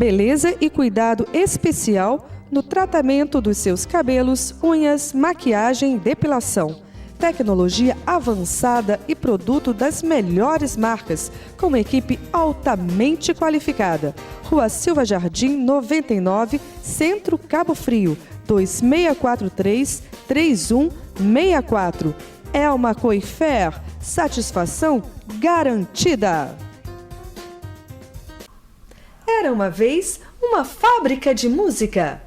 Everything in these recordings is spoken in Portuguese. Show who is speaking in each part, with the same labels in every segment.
Speaker 1: beleza e cuidado especial no tratamento dos seus cabelos, unhas, maquiagem e depilação. Tecnologia avançada e produto das melhores marcas, com uma equipe altamente qualificada. Rua Silva Jardim, 99, Centro Cabo Frio, 2643-3164. Elma Coifer, satisfação garantida. Era uma vez uma fábrica de música.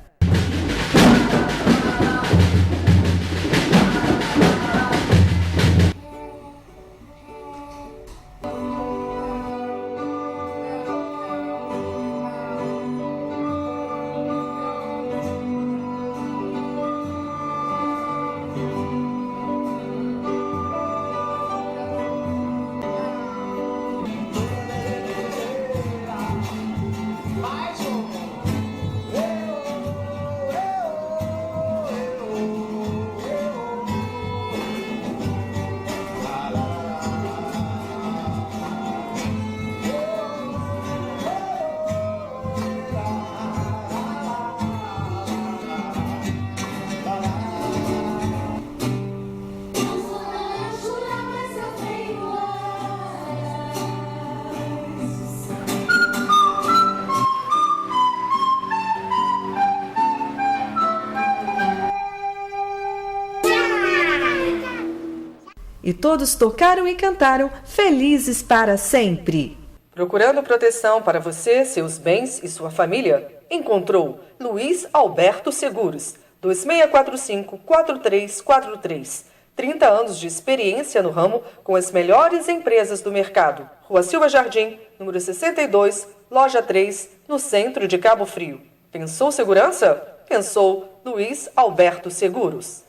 Speaker 1: E todos tocaram e cantaram felizes para sempre.
Speaker 2: Procurando proteção para você, seus bens e sua família? Encontrou Luiz Alberto Seguros, 2645-4343. 30 anos de experiência no ramo com as melhores empresas do mercado. Rua Silva Jardim, número 62, loja 3, no centro de Cabo Frio. Pensou segurança? Pensou Luiz Alberto Seguros.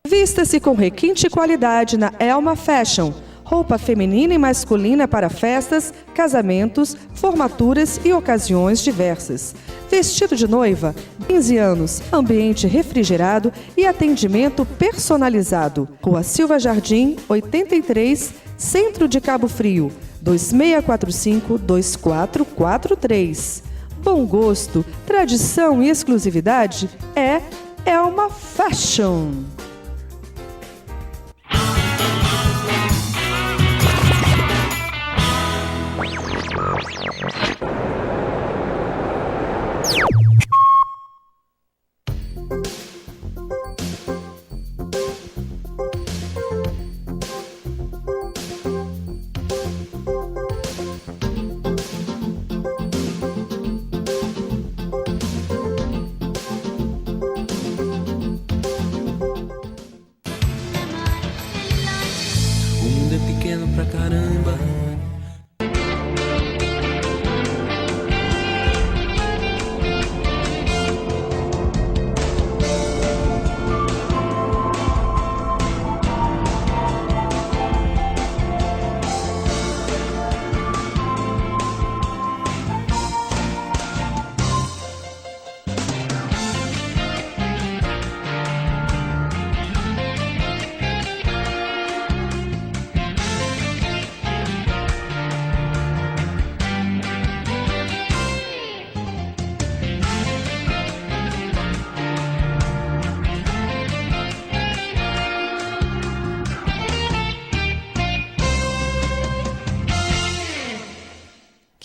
Speaker 1: Vista-se com requinte e qualidade na Elma Fashion. Roupa feminina e masculina para festas, casamentos, formaturas e ocasiões diversas. Vestido de noiva, 15 anos, ambiente refrigerado e atendimento personalizado. Rua Silva Jardim, 83, Centro de Cabo Frio, 2645-2443. Bom gosto, tradição e exclusividade é Elma Fashion.
Speaker 3: O mundo é pequeno pra caramba.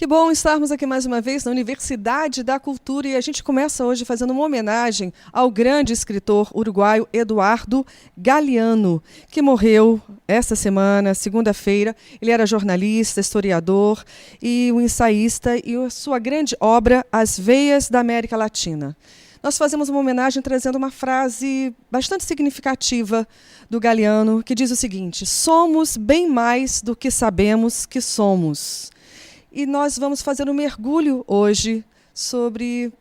Speaker 1: Que bom estarmos aqui mais uma vez na Universidade da Cultura e a gente começa hoje fazendo uma homenagem ao grande escritor uruguaio Eduardo Galeano, que morreu esta semana, segunda-feira. Ele era jornalista, historiador e um ensaísta e a sua grande obra, As Veias da América Latina. Nós fazemos uma homenagem trazendo uma frase bastante significativa do Galeano, que diz o seguinte: somos bem mais do que sabemos que somos. E nós vamos fazer um mergulho hoje sobre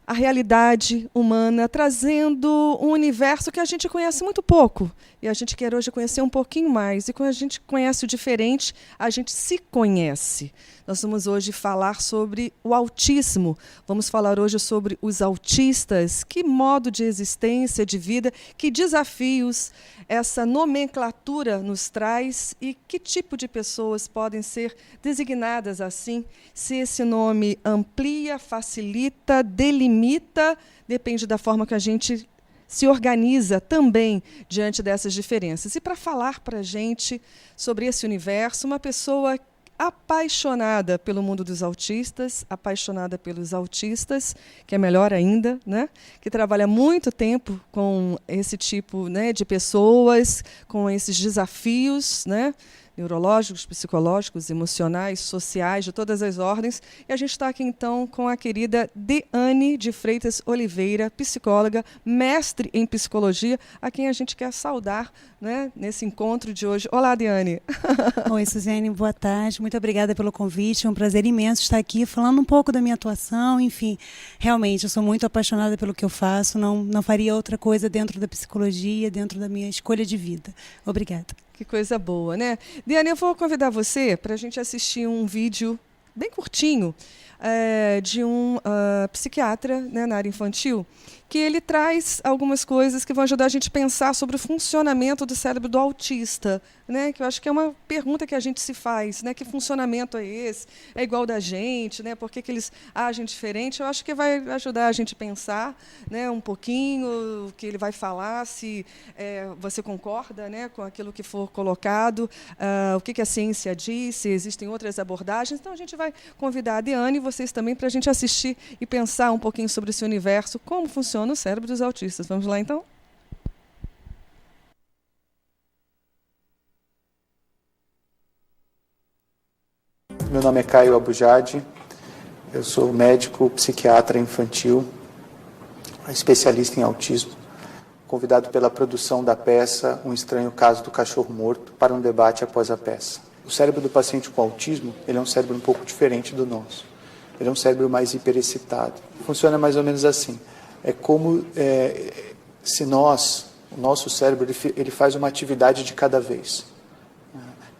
Speaker 1: a realidade humana, trazendo um universo que a gente conhece muito pouco. E a gente quer hoje conhecer um pouquinho mais. E quando a gente conhece o diferente, a gente se conhece. Nós vamos hoje falar sobre o autismo. Vamos falar hoje sobre os autistas, que modo de existência, de vida, que desafios essa nomenclatura nos traz e que tipo de pessoas podem ser designadas assim, se esse nome amplia, facilita, delimita, depende da forma que a gente se organiza também diante dessas diferenças. E para falar para a gente sobre esse universo, uma pessoa apaixonada pelo mundo dos autistas, apaixonada pelos autistas, que é melhor ainda, né? Que trabalha muito tempo com esse tipo, né, de pessoas, com esses desafios, né, neurológicos, psicológicos, emocionais, sociais, de todas as ordens. E a gente está aqui, então, com a querida Deane de Freitas Oliveira, psicóloga, mestre em psicologia, a quem a gente quer saudar, né, nesse encontro de hoje. Olá, Deane.
Speaker 4: Oi, Suzane, boa tarde. Muito obrigada pelo convite. É um prazer imenso estar aqui falando um pouco da minha atuação. Enfim, realmente, eu sou muito apaixonada pelo que eu faço. Não faria outra coisa dentro da psicologia, dentro da minha escolha de vida. Obrigada.
Speaker 1: Que coisa boa, né? Deane, eu vou convidar você para a gente assistir um vídeo bem curtinho de um psiquiatra, né, na área infantil, que ele traz algumas coisas que vão ajudar a gente a pensar sobre o funcionamento do cérebro do autista, né? Que eu acho que é uma pergunta que a gente se faz, né? Que funcionamento é esse? É igual da gente, né? Por que eles agem diferente? Eu acho que vai ajudar a gente a pensar, né, um pouquinho o que ele vai falar, se você concorda, né, com aquilo que for colocado, o que a ciência diz, se existem outras abordagens. Então, a gente vai convidar a Deane e vocês também para a gente assistir e pensar um pouquinho sobre esse universo, como funciona no cérebro dos autistas. Vamos lá, então?
Speaker 5: Meu nome é Caio Abujade, eu sou médico psiquiatra infantil, especialista em autismo, convidado pela produção da peça Um Estranho Caso do Cachorro Morto para um debate após a peça. O cérebro do paciente com autismo, ele é um cérebro um pouco diferente do nosso. Ele é um cérebro mais hiperexcitado. Funciona mais ou menos assim. É como se o nosso cérebro, ele faz uma atividade de cada vez.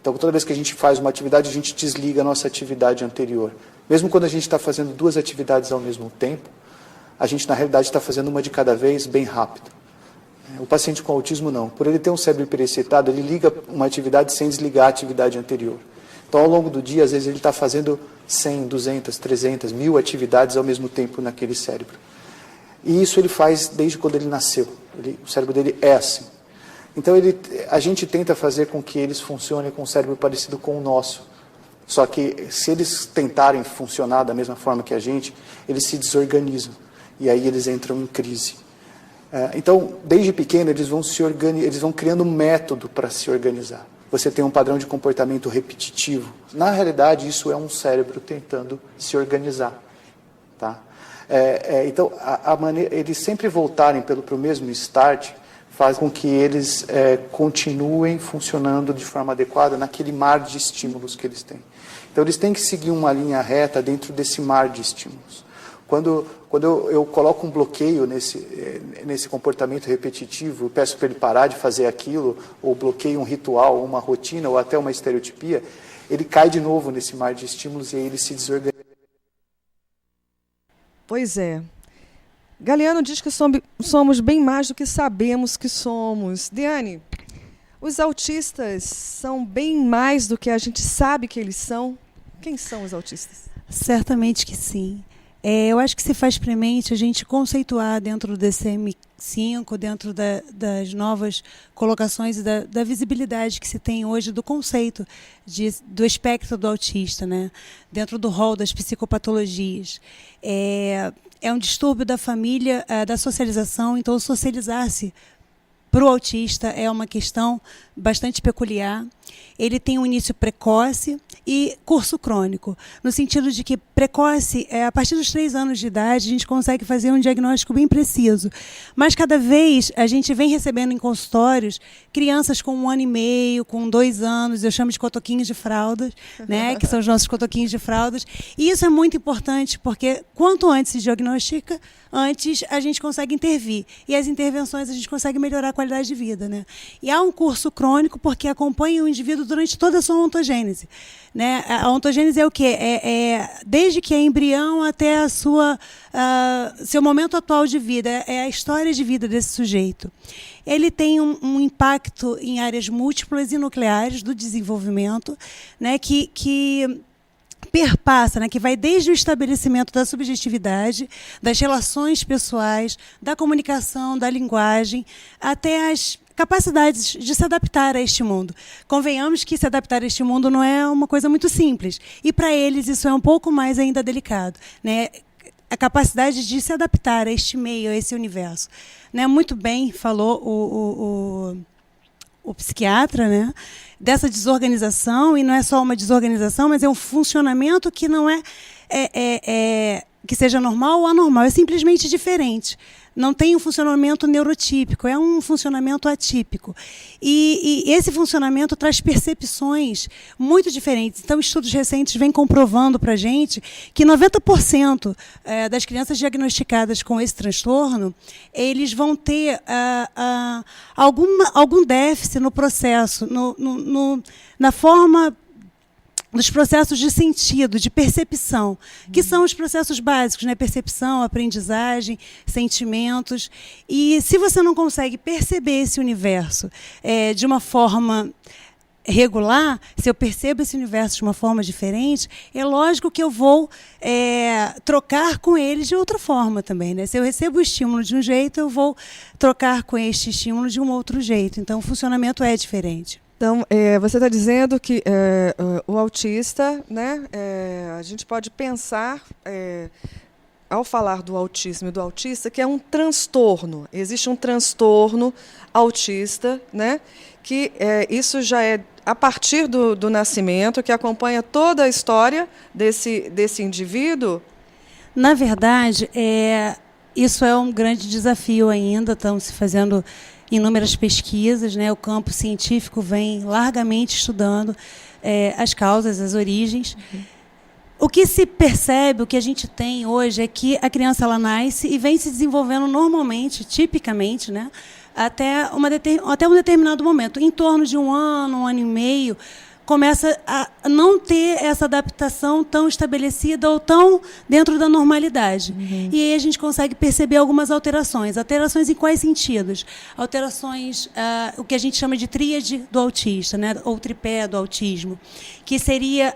Speaker 5: Então, toda vez que a gente faz uma atividade, a gente desliga a nossa atividade anterior. Mesmo quando a gente está fazendo duas atividades ao mesmo tempo, a gente, na realidade, está fazendo uma de cada vez bem rápido. O paciente com autismo, não. Por ele ter um cérebro hiperexcitado, ele liga uma atividade sem desligar a atividade anterior. Então, ao longo do dia, às vezes, ele está fazendo 100, 200, 300, 1000 atividades ao mesmo tempo naquele cérebro. E isso ele faz desde quando ele nasceu. O cérebro dele é assim. Então, a gente tenta fazer com que eles funcionem com um cérebro parecido com o nosso. Só que, se eles tentarem funcionar da mesma forma que a gente, eles se desorganizam. E aí eles entram em crise. Então, desde pequeno, eles vão criando um método para se organizar. Você tem um padrão de comportamento repetitivo. Na realidade, isso é um cérebro tentando se organizar. Tá? Então, eles sempre voltarem para o mesmo start faz com que eles continuem funcionando de forma adequada naquele mar de estímulos que eles têm. Então, eles têm que seguir uma linha reta dentro desse mar de estímulos. Quando eu coloco um bloqueio nesse comportamento repetitivo, peço para ele parar de fazer aquilo, ou bloqueio um ritual, ou uma rotina, ou até uma estereotipia, ele cai de novo nesse mar de estímulos e aí ele se desorganiza.
Speaker 1: Pois é. Galeano diz que somos bem mais do que sabemos que somos. Deane, os autistas são bem mais do que a gente sabe que eles são? Quem são os autistas?
Speaker 4: Certamente que sim. Eu acho que se faz premente a gente conceituar dentro do DSM-5, dentro das novas colocações e da visibilidade que se tem hoje do conceito do espectro do autista, né? Dentro do rol das psicopatologias. É um distúrbio da família, da socialização, então socializar-se para o autista é uma questão bastante peculiar. Ele tem um início precoce e curso crônico, no sentido de que precoce, a partir dos 3 anos de idade, a gente consegue fazer um diagnóstico bem preciso. Mas cada vez a gente vem recebendo em consultórios crianças com 1 ano e meio, com 2 anos, eu chamo de cotoquinhos de fraldas, né, que são os nossos cotoquinhos de fraldas. E isso é muito importante, porque quanto antes se diagnostica, antes a gente consegue intervir. E as intervenções a gente consegue melhorar a qualidade qualidade de vida, né? E há um curso crônico porque acompanha o indivíduo durante toda a sua ontogênese, né? A ontogênese é o quê? Desde que é embrião até a seu momento atual de vida, é a história de vida desse sujeito. Ele tem um impacto em áreas múltiplas e nucleares do desenvolvimento, né, que perpassa, né, que vai desde o estabelecimento da subjetividade, das relações pessoais, da comunicação, da linguagem, até as capacidades de se adaptar a este mundo. Convenhamos que se adaptar a este mundo não é uma coisa muito simples. E, para eles, isso é um pouco mais ainda delicado, né? A capacidade de se adaptar a este meio, a esse universo. Né? Muito bem falou o psiquiatra, né? Dessa desorganização, e não é só uma desorganização, mas é um funcionamento que não que seja normal ou anormal, é simplesmente diferente. Não tem um funcionamento neurotípico, é um funcionamento atípico. E esse funcionamento traz percepções muito diferentes. Então, estudos recentes vêm comprovando para a gente que 90% das crianças diagnosticadas com esse transtorno, eles vão ter algum déficit no processo, na forma dos processos de sentido, de percepção, que são os processos básicos, né? Percepção, aprendizagem, sentimentos. E se você não consegue perceber esse universo de uma forma regular, se eu percebo esse universo de uma forma diferente, é lógico que eu vou trocar com ele de outra forma também, né? Se eu recebo o estímulo de um jeito, eu vou trocar com este estímulo de um outro jeito. Então, o funcionamento é diferente.
Speaker 1: Então, você está dizendo que o autista, né, a gente pode pensar, ao falar do autismo e do autista, que é um transtorno. Existe um transtorno autista, né, que isso já é a partir do nascimento, que acompanha toda a história desse indivíduo?
Speaker 4: Na verdade, isso é um grande desafio ainda. Estão se fazendo inúmeras pesquisas, né? O campo científico vem largamente estudando as causas, as origens. O que se percebe, o que a gente tem hoje é que a criança ela nasce e vem se desenvolvendo normalmente, tipicamente, né? Até um determinado momento. Em torno de um ano e meio, começa a não ter essa adaptação tão estabelecida ou tão dentro da normalidade. E aí a gente consegue perceber algumas alterações. Alterações em quais sentidos? Alterações, o que a gente chama de tríade do autista, né? Ou tripé do autismo, que seria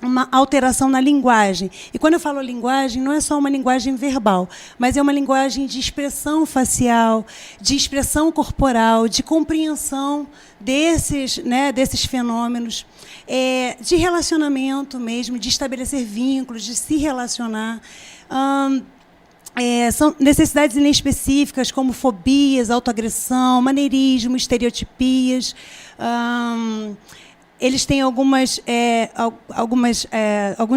Speaker 4: uma alteração na linguagem. E quando eu falo linguagem, não é só uma linguagem verbal, mas é uma linguagem de expressão facial, de expressão corporal, de compreensão desses fenômenos, de relacionamento mesmo, de estabelecer vínculos, de se relacionar. São necessidades inespecíficas, como fobias, autoagressão, maneirismo, estereotipias. Eles têm alguns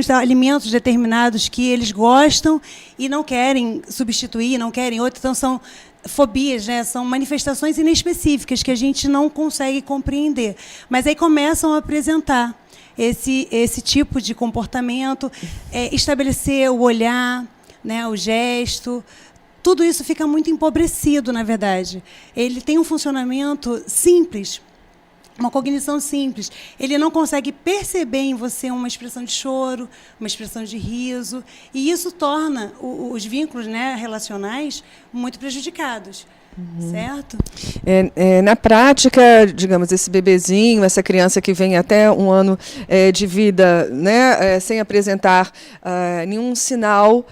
Speaker 4: alimentos determinados que eles gostam e não querem substituir, não querem outros. Então, são fobias, né? São manifestações inespecíficas que a gente não consegue compreender. Mas aí começam a apresentar esse tipo de comportamento, estabelecer o olhar, né? O gesto. Tudo isso fica muito empobrecido, na verdade. Ele tem um funcionamento simples, uma cognição simples. Ele não consegue perceber em você uma expressão de choro, uma expressão de riso, e isso torna os vínculos, né, relacionais muito prejudicados. Certo?
Speaker 1: Na prática, digamos, esse bebezinho, essa criança que vem até um ano de vida, né, sem apresentar nenhum sinal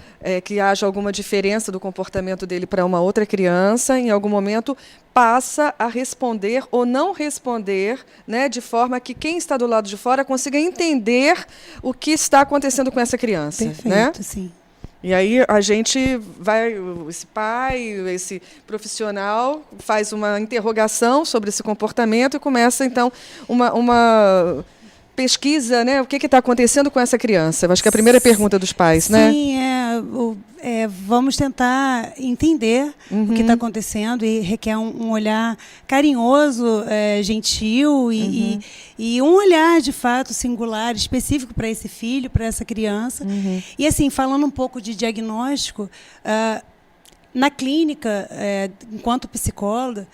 Speaker 1: que haja alguma diferença do comportamento dele para uma outra criança, em algum momento passa a responder ou não responder, né, de forma que quem está do lado de fora consiga entender o que está acontecendo com essa criança.
Speaker 4: Perfeito,
Speaker 1: né?
Speaker 4: Sim.
Speaker 1: E aí a gente vai, esse pai, esse profissional, faz uma interrogação sobre esse comportamento e começa, então, uma pesquisa, né? O que está acontecendo com essa criança? Eu acho que é a primeira pergunta dos pais, né?
Speaker 4: Sim, vamos tentar entender o que está acontecendo, e requer um olhar carinhoso, gentil e um olhar, de fato, singular, específico para esse filho, para essa criança. E, assim, falando um pouco de diagnóstico, Na clínica, enquanto psicóloga,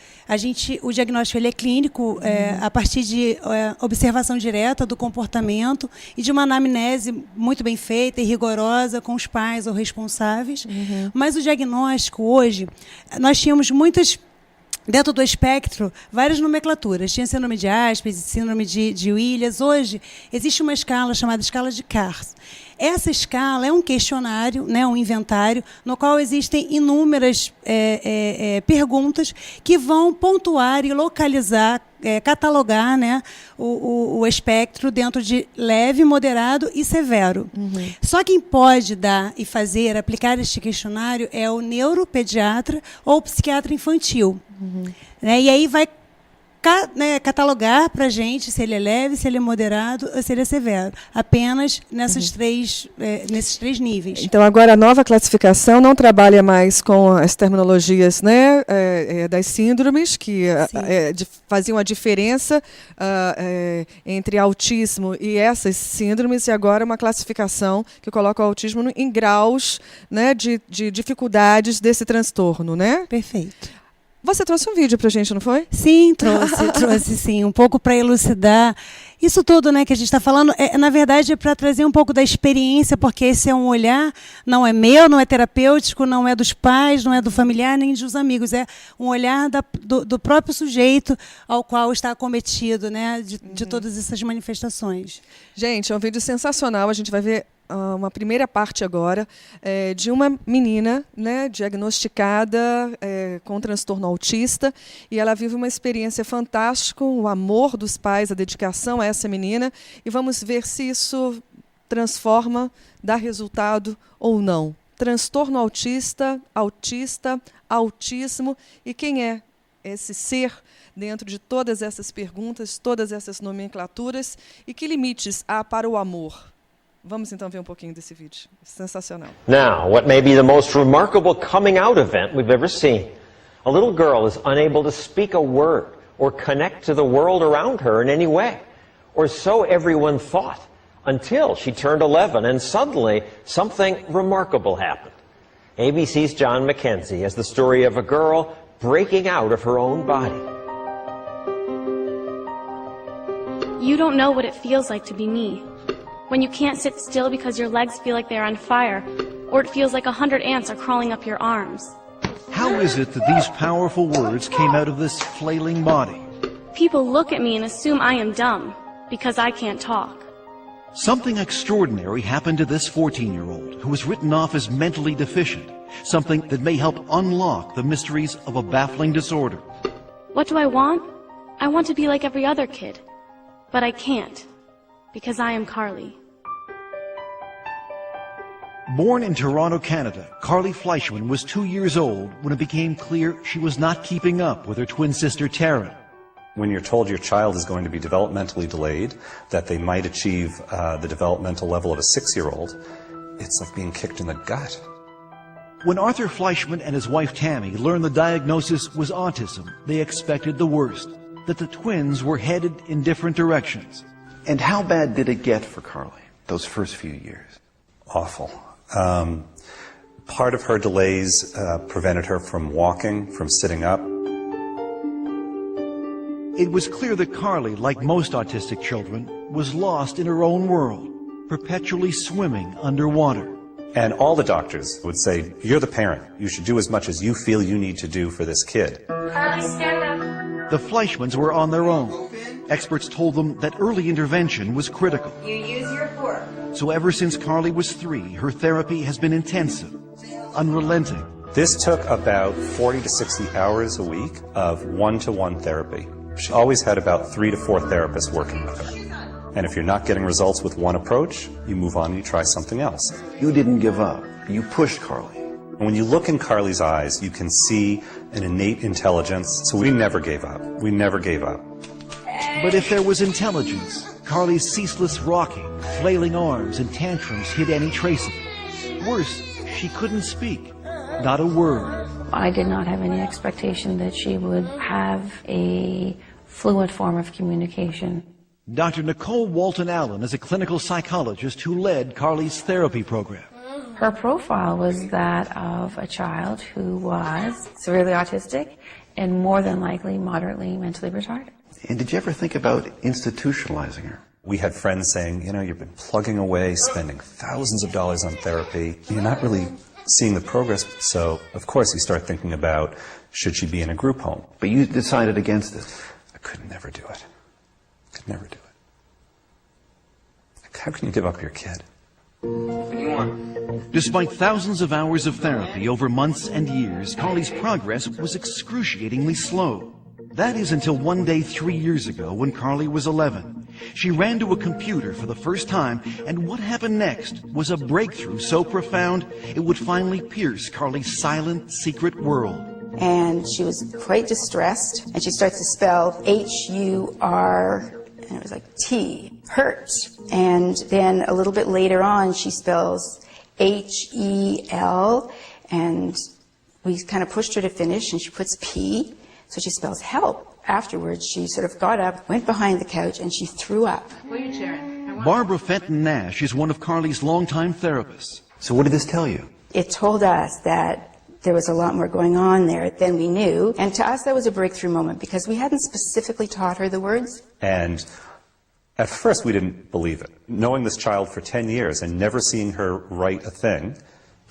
Speaker 4: o diagnóstico ele é clínico a partir de observação direta do comportamento e de uma anamnese muito bem feita e rigorosa com os pais ou responsáveis. Mas o diagnóstico hoje, nós tínhamos dentro do espectro, várias nomenclaturas. Tinha síndrome de Asperger, síndrome de Williams. Hoje, existe uma escala chamada escala de Kars. Essa escala é um questionário, né, um inventário, no qual existem inúmeras perguntas que vão pontuar e localizar, catalogar, né, o espectro dentro de leve, moderado e severo. Só quem pode dar e aplicar este questionário é o neuropediatra ou o psiquiatra infantil. Né, e aí vai catalogar para a gente se ele é leve, se ele é moderado ou se ele é severo. Apenas nesses três níveis.
Speaker 1: Então, agora a nova classificação não trabalha mais com as terminologias, né, das síndromes, que faziam a diferença entre autismo e essas síndromes, e agora uma classificação que coloca o autismo em graus, né, de dificuldades desse transtorno, né?
Speaker 4: Perfeito.
Speaker 1: Você trouxe um vídeo para a gente, não foi?
Speaker 4: Sim, trouxe sim, um pouco para elucidar. Isso tudo, né, que a gente está falando, na verdade, é para trazer um pouco da experiência, porque esse é um olhar, não é meu, não é terapêutico, não é dos pais, não é do familiar, nem dos amigos. É um olhar do próprio sujeito ao qual está acometido, né, de todas essas manifestações.
Speaker 1: Gente, é um vídeo sensacional. A gente vai ver uma primeira parte agora de uma menina, né, diagnosticada com transtorno autista, e ela vive uma experiência fantástica, o amor dos pais, a dedicação a essa menina, e vamos ver se isso transforma, dá resultado ou não. Transtorno autista, autismo, e quem é esse ser dentro de todas essas perguntas, todas essas nomenclaturas, e que limites há para o amor? Vamos então ver um pouquinho desse vídeo. Sensacional.
Speaker 6: Now, what may be the most remarkable coming out event we've ever seen. A little girl is unable to speak a word or connect to the world around her in any way. Or so everyone thought, until she turned 11 and suddenly something remarkable happened. ABC's John McKenzie has the story of a girl breaking out of her own body.
Speaker 7: You don't know what it feels like to be me. When you can't sit still because your legs feel like they're on fire, or it feels like 100 ants are crawling up your arms.
Speaker 8: How is it that these powerful words came out of this flailing body?
Speaker 7: People look at me and assume I am dumb, because I can't talk.
Speaker 8: Something extraordinary happened to this 14-year-old who was written off as mentally deficient, something that may help unlock the mysteries of a baffling disorder.
Speaker 7: What do I want? I want to be like every other kid. But I can't, because I am Carly.
Speaker 8: Born in Toronto, Canada, Carly Fleischman was 2 years old when it became clear she was not keeping up with her twin sister Taryn.
Speaker 9: When you're told your child is going to be developmentally delayed, that they might achieve the developmental level of a 6-year-old, it's like being kicked in the gut.
Speaker 8: When Arthur Fleischman and his wife Tammy learned the diagnosis was autism, they expected the worst, that the twins were headed in different directions.
Speaker 10: And how bad did it get for Carly, those first few years?
Speaker 9: Awful. Part of her delays prevented her from walking, from sitting up.
Speaker 8: It was clear that Carly, like most autistic children, was lost in her own world, perpetually swimming underwater.
Speaker 9: And all the doctors would say, you're the parent. You should do as much as you feel you need to do for this kid.
Speaker 7: Carly, stand up.
Speaker 8: The Fleischmans were on their own. Experts told them that early intervention was critical.
Speaker 11: You use your fork.
Speaker 8: So ever since Carly was 3, her therapy has been intensive, unrelenting.
Speaker 9: This took about 40 to 60 hours a week of one-to-one therapy. She always had about 3 to 4 therapists working with her. And if you're not getting results with one approach, you move on and you try something else.
Speaker 10: You didn't give up. You pushed Carly.
Speaker 9: And when you look in Carly's eyes, you can see an innate intelligence. So we never gave up. We never gave up.
Speaker 8: But if there was intelligence, Carly's ceaseless rocking, flailing arms, and tantrums hid any trace of it. Worse, she couldn't speak. Not a word.
Speaker 12: I did not have any expectation that she would have a fluent form of communication.
Speaker 8: Dr. Nicole Walton Allen is a clinical psychologist who led Carly's therapy program.
Speaker 12: Her profile was that of a child who was severely autistic and more than likely moderately mentally retarded.
Speaker 10: And did you ever think about institutionalizing her?
Speaker 9: We had friends saying, you know, you've been plugging away, spending thousands of dollars on therapy. You're not really seeing the progress. So, of course, you start thinking about, should she be in a group home?
Speaker 10: But you decided against it.
Speaker 9: I could never do it. Could never do it. How can you give up your kid?
Speaker 8: Despite thousands of hours of therapy over months and years, Carly's progress was excruciatingly slow. That is until one day 3 years ago when Carly was 11. She ran to a computer for the first time, and what happened next was a breakthrough so profound it would finally pierce Carly's silent, secret world.
Speaker 11: And she was quite distressed, and she starts to spell H-U-R, and it was like T, hurt. And then a little bit later on, she spells H-E-L, and we kind of pushed her to finish, and she puts P, so she spells help. Afterwards, she sort of got up, went behind the couch, and she threw up.
Speaker 8: Barbara Fenton Nash is one of Carly's longtime therapists.
Speaker 10: So what did this tell you?
Speaker 11: It told us that there was a lot more going on there than we knew. And to us, that was a breakthrough moment because we hadn't specifically taught her the words.
Speaker 9: And at first, we didn't believe it. Knowing this child for 10 years and never seeing her write a thing,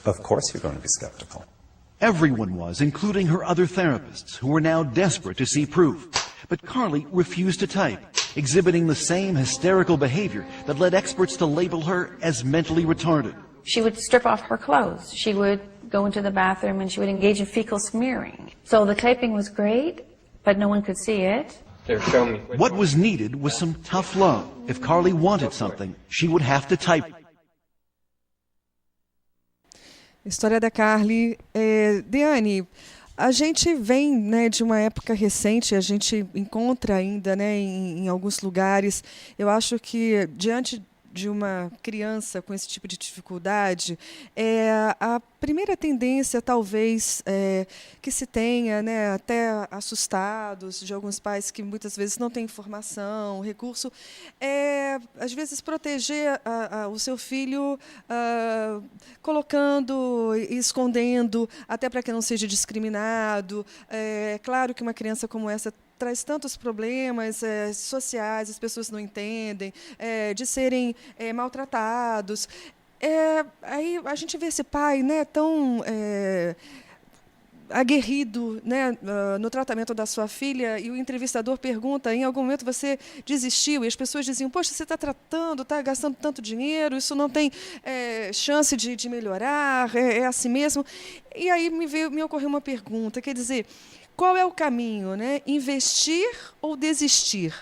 Speaker 9: of course you're going to be skeptical.
Speaker 8: Everyone was, including her other therapists, who were now desperate to see proof. But Carly refused to type, exhibiting the same hysterical behavior that led experts to label her as mentally retarded.
Speaker 12: She would strip off her clothes. She would go into the bathroom and she would engage in fecal smearing. So the typing was great, but no one could see it.
Speaker 8: What was needed was some tough love. If Carly wanted something, she would have to type.
Speaker 1: História da Carly. Diane, a gente vem, né, de uma época recente, a gente encontra ainda, né, em alguns lugares. Eu acho que, diante de uma criança com esse tipo de dificuldade, a primeira tendência, talvez, que se tenha, né, até assustados, de alguns pais que muitas vezes não têm informação, recurso, às vezes, proteger o seu filho colocando e escondendo, até para que não seja discriminado. É claro que uma criança como essa traz tantos problemas sociais, as pessoas não entendem, de serem maltratados. Aí a gente vê esse pai, né, tão aguerrido, né, no tratamento da sua filha, e o entrevistador pergunta, em algum momento você desistiu? E as pessoas diziam, poxa, você está tratando, está gastando tanto dinheiro, isso não tem chance de melhorar, é assim mesmo. E aí me ocorreu uma pergunta, quer dizer, qual é o caminho, né? Investir ou desistir?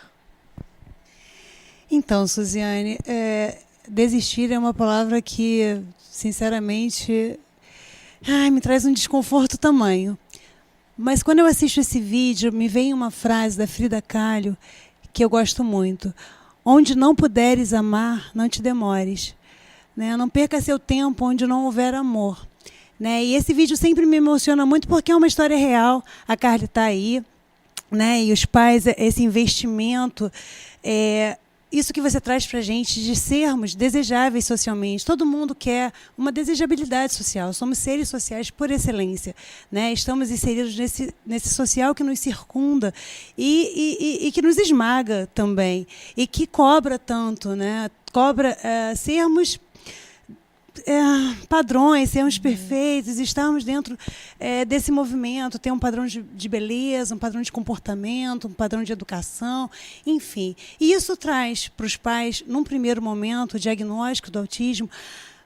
Speaker 4: Então, Suziane, desistir é uma palavra que, sinceramente, me traz um desconforto tamanho. Mas quando eu assisto esse vídeo, me vem uma frase da Frida Kahlo que eu gosto muito. Onde não puderes amar, não te demores. Né? Não perca seu tempo onde não houver amor. Né? E esse vídeo sempre me emociona muito porque é uma história real. A Carly está aí, né? E os pais, esse investimento, isso que você traz para a gente de sermos desejáveis socialmente. Todo mundo quer uma desejabilidade social. Somos seres sociais por excelência. Né? Estamos inseridos nesse social que nos circunda e que nos esmaga também. E que cobra tanto, né? Cobra sermos padrões, sermos perfeitos, estarmos dentro desse movimento, ter um padrão de beleza, um padrão de comportamento, um padrão de educação, enfim. E isso traz para os pais, num primeiro momento, o diagnóstico do autismo,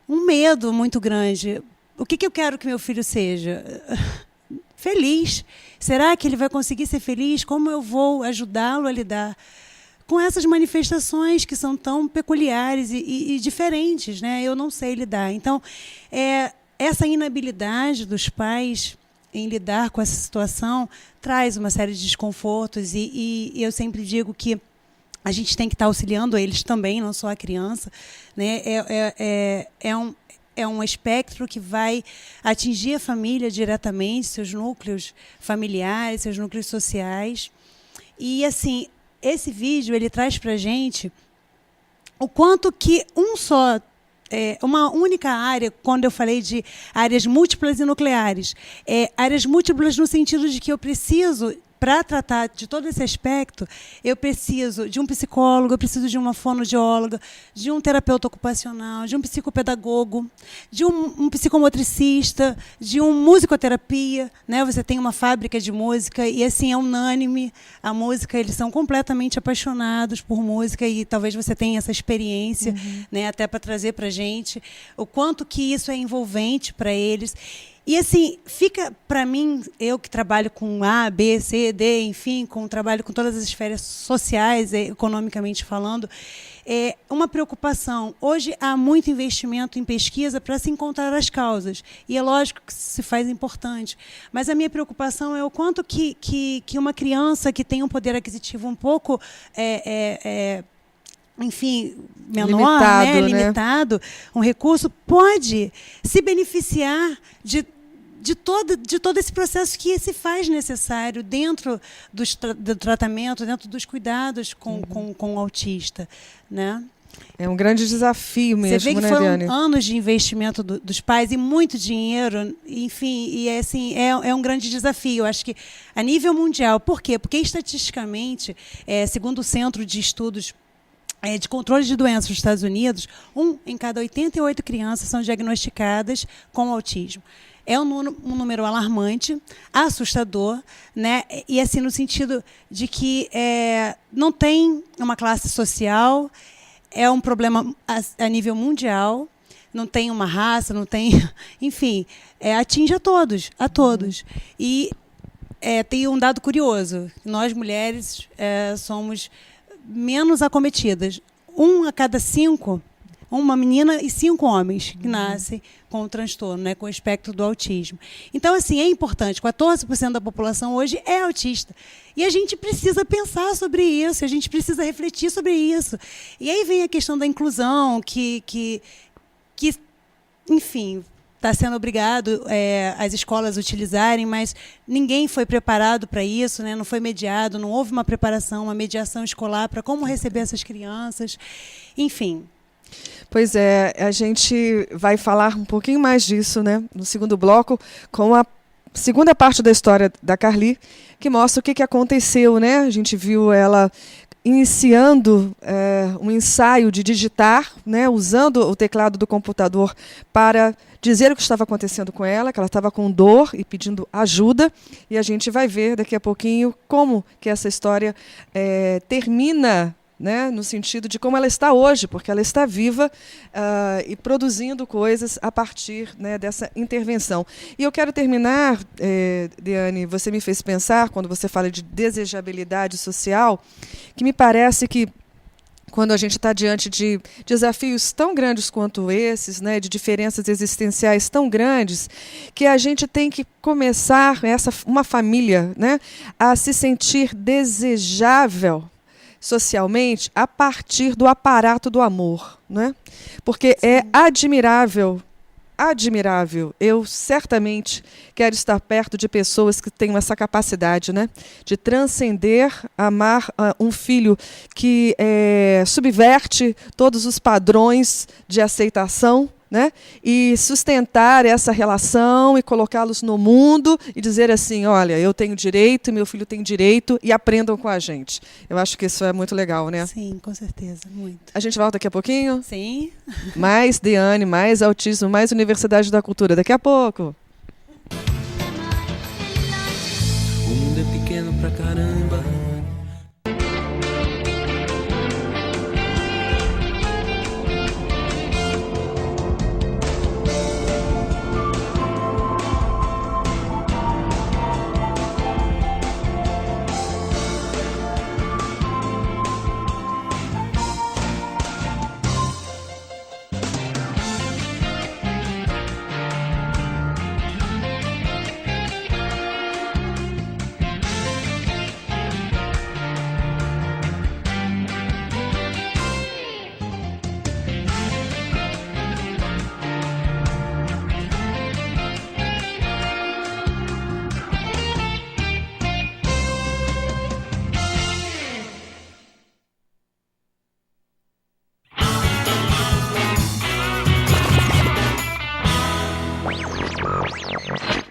Speaker 4: um medo muito grande. O que eu quero que meu filho seja? Feliz. Será que ele vai conseguir ser feliz? Como eu vou ajudá-lo a lidar com essas manifestações que são tão peculiares e diferentes, né? Eu não sei lidar. Então, essa inabilidade dos pais em lidar com essa situação traz uma série de desconfortos e eu sempre digo que a gente tem que estar auxiliando eles também, não só a criança, né? É um espectro que vai atingir a família diretamente, seus núcleos familiares, seus núcleos sociais. E, assim, esse vídeo ele traz para a gente o quanto que um só uma única área, quando eu falei de áreas múltiplas e nucleares. Áreas múltiplas no sentido de que eu preciso, para tratar de todo esse aspecto, eu preciso de um psicólogo, eu preciso de uma fonoaudióloga, de um terapeuta ocupacional, de um psicopedagogo, de um psicomotricista, de um musicoterapia, né? Você tem uma fábrica de música e assim é unânime a música, eles são completamente apaixonados por música e talvez você tenha essa experiência, né? Até para trazer para a gente o quanto que isso é envolvente para eles. E assim, fica para mim, eu que trabalho com A, B, C, D, enfim, trabalho com todas as esferas sociais, economicamente falando, uma preocupação. Hoje há muito investimento em pesquisa para se encontrar as causas. E é lógico que se faz importante. Mas a minha preocupação é o quanto que uma criança que tem um poder aquisitivo um pouco enfim, menor, limitado, um recurso, pode se beneficiar de todo esse processo que se faz necessário dentro do tratamento, dentro dos cuidados com o autista, né?
Speaker 1: É um grande desafio mesmo,
Speaker 4: Você vê que
Speaker 1: né,
Speaker 4: foram
Speaker 1: Diane?
Speaker 4: anos de investimento dos pais e muito dinheiro, enfim, e assim, é um grande desafio. Eu acho que a nível mundial. Por quê? Porque estatisticamente, segundo o Centro de Estudos de Controle de Doenças dos Estados Unidos, 1 em cada 88 crianças são diagnosticadas com autismo. É um número alarmante, assustador, né? E assim, no sentido de que não tem uma classe social, é um problema a nível mundial, não tem uma raça, não tem... Enfim, atinge a todos, a todos. E tem um dado curioso, nós mulheres somos menos acometidas. 1 a cada 5, uma menina e 5 homens que nascem com o transtorno, né, com o espectro do autismo. Então, assim, é importante. 14% da população hoje é autista. E a gente precisa pensar sobre isso, a gente precisa refletir sobre isso. E aí vem a questão da inclusão, que enfim, está sendo obrigado as escolas a utilizarem, mas ninguém foi preparado para isso, né? Não foi mediado, não houve uma preparação, uma mediação escolar para como receber essas crianças. Enfim.
Speaker 1: Pois é, a gente vai falar um pouquinho mais disso, né, no segundo bloco, com a segunda parte da história da Carly, que mostra o que aconteceu, né? A gente viu ela iniciando um ensaio de digitar, né, usando o teclado do computador para dizer o que estava acontecendo com ela, que ela estava com dor e pedindo ajuda, e a gente vai ver daqui a pouquinho como que essa história termina, né, no sentido de como ela está hoje, porque ela está viva e produzindo coisas a partir, né, dessa intervenção. E eu quero terminar, Diane, você me fez pensar, quando você fala de desejabilidade social, que me parece que quando a gente está diante de desafios tão grandes quanto esses, né, de diferenças existenciais tão grandes, que a gente tem que começar, uma família, né, a se sentir desejável socialmente a partir do aparato do amor, né? Porque é admirável, eu certamente quero estar perto de pessoas que tenham essa capacidade, né, de transcender, amar um filho que subverte todos os padrões de aceitação, né, e sustentar essa relação e colocá-los no mundo e dizer assim, olha, eu tenho direito, meu filho tem direito e aprendam com a gente. Eu acho que isso é muito legal, né?
Speaker 4: Sim, com certeza, muito.
Speaker 1: A gente volta daqui a pouquinho?
Speaker 4: Sim.
Speaker 1: Mais Diane, mais autismo, mais Universidade da Cultura. Daqui a pouco.
Speaker 3: O mundo é pequeno pra caramba.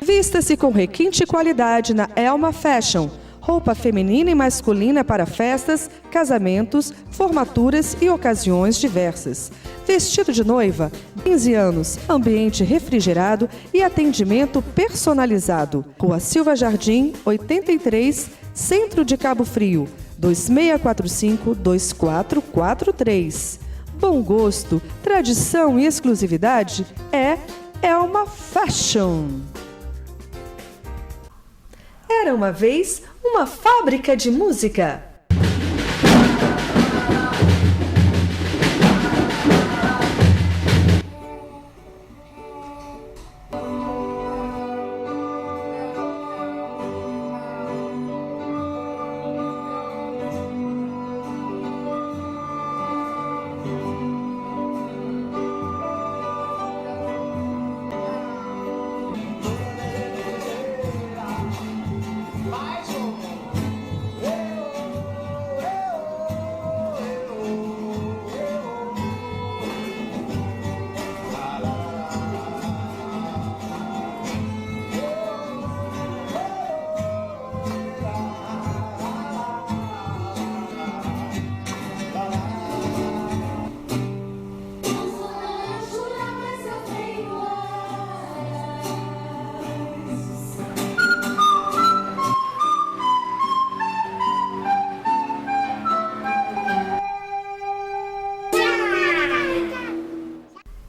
Speaker 1: Vista-se com requinte e qualidade na Elma Fashion. Roupa feminina e masculina para festas, casamentos, formaturas e ocasiões diversas. Vestido de noiva, 15 anos, ambiente refrigerado e atendimento personalizado. Rua Silva Jardim, 83, Centro de Cabo Frio, 2645-2443. Bom gosto, tradição e exclusividade é Elma Fashion. Era uma vez uma fábrica de música.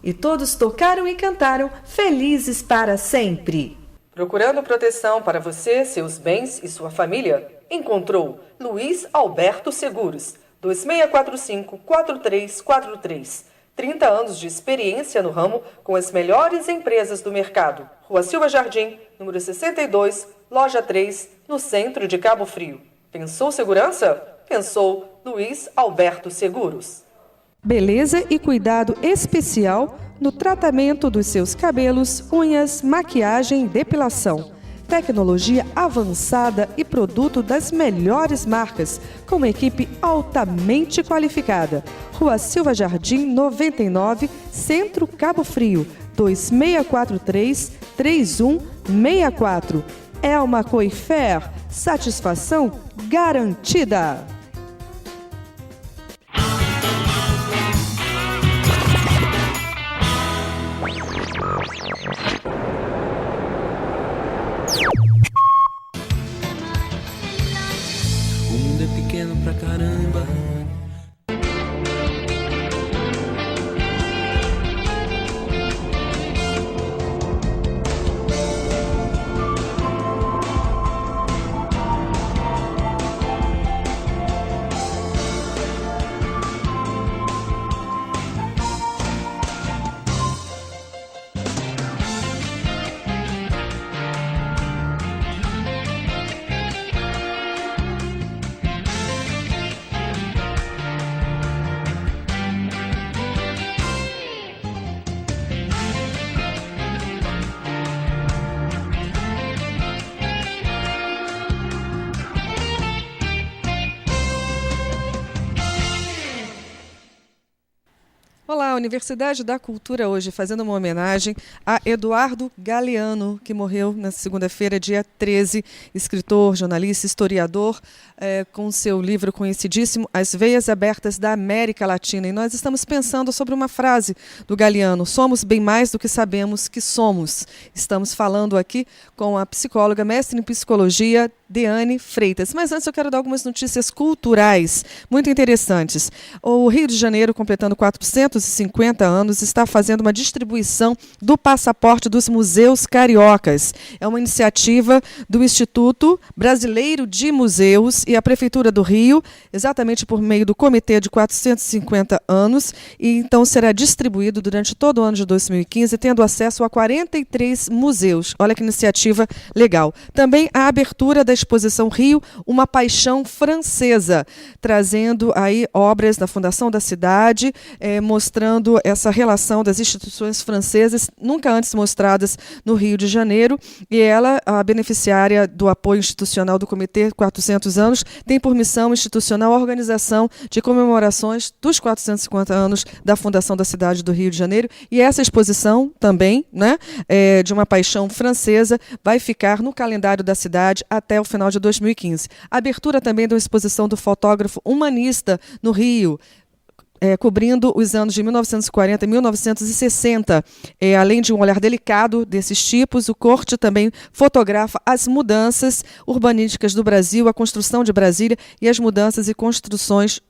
Speaker 1: E todos tocaram e cantaram felizes para sempre.
Speaker 2: Procurando proteção para você, seus bens e sua família? Encontrou Luiz Alberto Seguros, 2645-4343. 30 anos de experiência no ramo com as melhores empresas do mercado. Rua Silva Jardim, número 62, loja 3, no centro de Cabo Frio. Pensou segurança? Pensou Luiz Alberto Seguros.
Speaker 1: Beleza e cuidado especial no tratamento dos seus cabelos, unhas, maquiagem e depilação. Tecnologia avançada e produto das melhores marcas, com uma equipe altamente qualificada. Rua Silva Jardim, 99, Centro Cabo Frio, 2643-3164. Elma Coifer, satisfação garantida.
Speaker 3: O mundo é pequeno pra caramba.
Speaker 1: Olá, a Universidade da Cultura hoje fazendo uma homenagem a Eduardo Galeano, que morreu na segunda-feira, dia 13, escritor, jornalista, historiador, com seu livro conhecidíssimo As Veias Abertas da América Latina. E nós estamos pensando sobre uma frase do Galeano: somos bem mais do que sabemos que somos. Estamos falando aqui com a psicóloga, mestre em psicologia, Deane Freitas. Mas antes eu quero dar algumas notícias culturais muito interessantes. O Rio de Janeiro, completando 450 anos, está fazendo uma distribuição do passaporte dos museus cariocas. É uma iniciativa do Instituto Brasileiro de Museus e a Prefeitura do Rio, exatamente por meio do Comitê de 450 anos, e então será distribuído durante todo o ano de 2015, tendo acesso a 43 museus. Olha que iniciativa legal. Também a abertura das exposição Rio, uma paixão francesa, trazendo aí obras da fundação da cidade, mostrando essa relação das instituições francesas, nunca antes mostradas no Rio de Janeiro, e ela, a beneficiária do apoio institucional do Comitê 400 anos, tem por missão institucional a organização de comemorações dos 450 anos da fundação da cidade do Rio de Janeiro, e essa exposição também, né, de uma paixão francesa, vai ficar no calendário da cidade até o final de 2015. A abertura também da exposição do fotógrafo humanista no Rio, cobrindo os anos de 1940 e 1960. Além de um olhar delicado desses tipos, o Corte também fotografa as mudanças urbanísticas do Brasil, a construção de Brasília e as mudanças e construções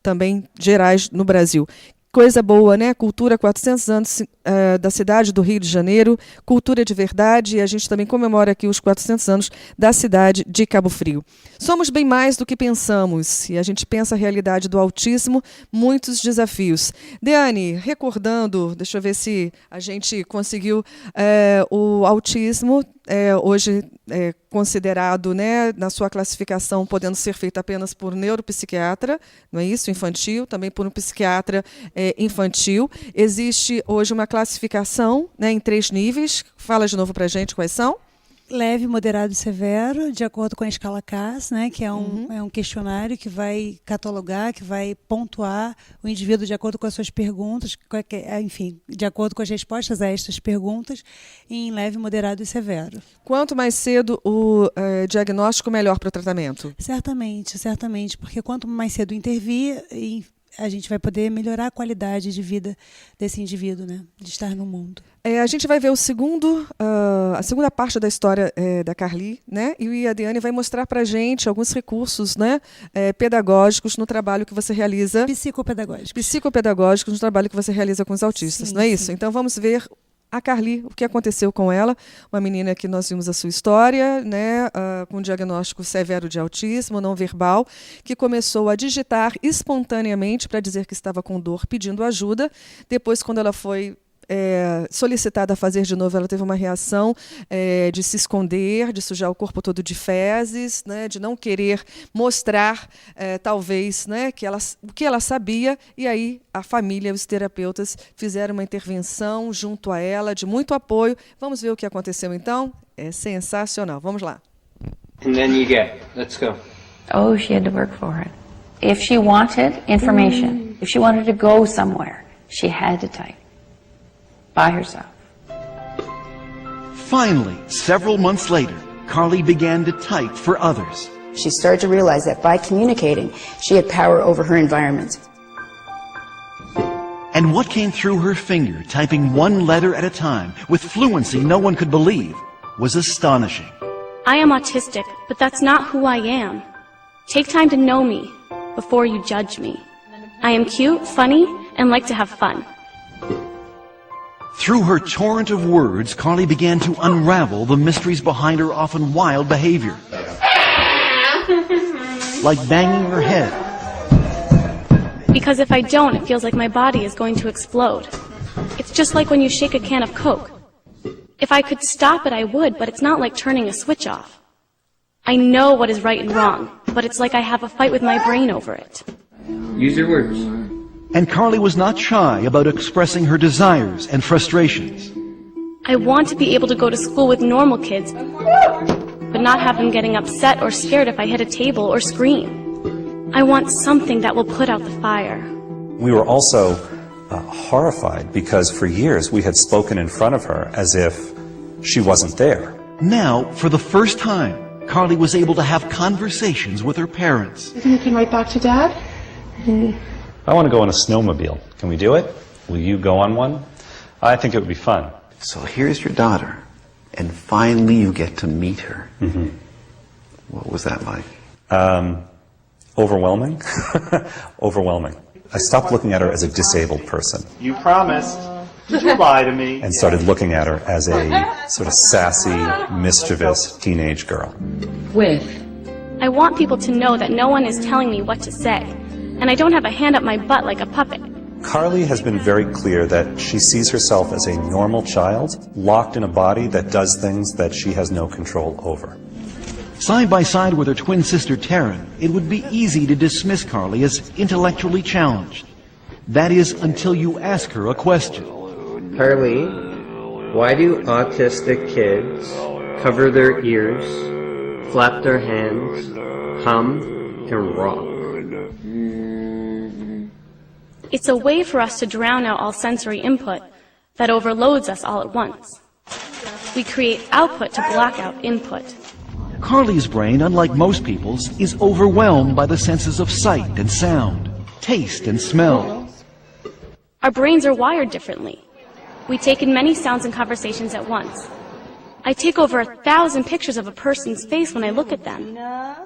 Speaker 1: também gerais no Brasil. Coisa boa, né? Cultura, 400 anos da cidade do Rio de Janeiro, cultura de verdade, e a gente também comemora aqui os 400 anos da cidade de Cabo Frio. Somos bem mais do que pensamos, e a gente pensa a realidade do autismo, muitos desafios. Deane, recordando, deixa eu ver se a gente conseguiu, o autismo hoje considerado, né, na sua classificação, podendo ser feito apenas por neuropsiquiatra, não é isso? Infantil, também por um psiquiatra infantil. Existe hoje uma classificação, né, em 3 níveis. Fala de novo para a gente quais são.
Speaker 4: Leve, moderado e severo, de acordo com a escala CAS, né, que é um questionário que vai catalogar, que vai pontuar o indivíduo de acordo com as suas perguntas, enfim, de acordo com as respostas a estas perguntas, em leve, moderado e severo.
Speaker 1: Quanto mais cedo o diagnóstico, melhor para o tratamento?
Speaker 4: Certamente, certamente, porque quanto mais cedo intervir, a gente vai poder melhorar a qualidade de vida desse indivíduo, né, de estar no mundo.
Speaker 1: A gente vai ver a segunda parte da história da Carly, né? E a Deane vai mostrar para a gente alguns recursos, né, pedagógicos no trabalho que você realiza. Psicopedagógicos no trabalho que você realiza com os autistas, sim, não é isso? Sim. Então vamos ver a Carly, o que aconteceu com ela, uma menina que nós vimos a sua história, né, com um diagnóstico severo de autismo não verbal, que começou a digitar espontaneamente para dizer que estava com dor, pedindo ajuda. Depois, quando ela foi solicitada a fazer de novo, ela teve uma reação de se esconder, de sujar o corpo todo de fezes, né, de não querer mostrar, talvez, né, o que ela sabia, e aí a família, os terapeutas fizeram uma intervenção junto a ela, de muito apoio. Vamos ver o que aconteceu então? É sensacional. Vamos lá.
Speaker 13: And then you get, let's go.
Speaker 12: Oh, she had to work for it. If she wanted information, if she wanted to go somewhere, she had to type. By herself.
Speaker 8: Finally, several months later, Carly began to type for others.
Speaker 11: She started to realize that by communicating, she had power over her environment.
Speaker 8: And what came through her finger, typing one letter at a time, with fluency no one could believe, was astonishing.
Speaker 7: I am autistic, but that's not who I am. Take time to know me before you judge me. I am cute, funny, and like to have fun.
Speaker 8: Through her torrent of words, Carly began to unravel the mysteries behind her often wild behavior. Like banging her head.
Speaker 7: Because if I don't, it feels like my body is going to explode. It's just like when you shake a can of Coke. If I could stop it, I would, but it's not like turning a switch off. I know what is right and wrong, but it's like I have a fight with my brain over it.
Speaker 13: Use your words.
Speaker 8: And Carly was not shy about expressing her desires and frustrations.
Speaker 7: I want to be able to go to school with normal kids, but not have them getting upset or scared if I hit a table or scream. I want something that will put out the fire.
Speaker 9: We were also horrified because for years we had spoken in front of her as if she wasn't there.
Speaker 8: Now, for the first time, Carly was able to have conversations with her parents.
Speaker 14: You think you can write back to Dad?
Speaker 9: I want to go on a snowmobile. Can we do it? Will you go on one? I think it would be fun.
Speaker 10: So here's your daughter, and finally you get to meet her.
Speaker 9: Mm-hmm.
Speaker 10: What was that like?
Speaker 9: Overwhelming. Overwhelming. I stopped looking at her as a disabled person.
Speaker 14: You promised. Did you lie to me?
Speaker 9: And started looking at her as a sort of sassy, mischievous teenage girl.
Speaker 7: I want people to know that no one is telling me what to say, and I don't have a hand up my butt like a puppet.
Speaker 9: Carly has been very clear that she sees herself as a normal child, locked in a body that does things that she has no control over.
Speaker 8: Side by side with her twin sister Taryn, it would be easy to dismiss Carly as intellectually challenged. That is, until you ask her a question.
Speaker 13: Carly, why do autistic kids cover their ears, flap their hands, hum, and rock?
Speaker 7: It's a way for us to drown out all sensory input that overloads us all at once. We create output to block out input.
Speaker 8: Carly's brain, unlike most people's, is overwhelmed by the senses of sight and sound, taste and smell.
Speaker 7: Our brains are wired differently. We take in many sounds and conversations at once. I take over 1,000 pictures of a person's face when I look at them.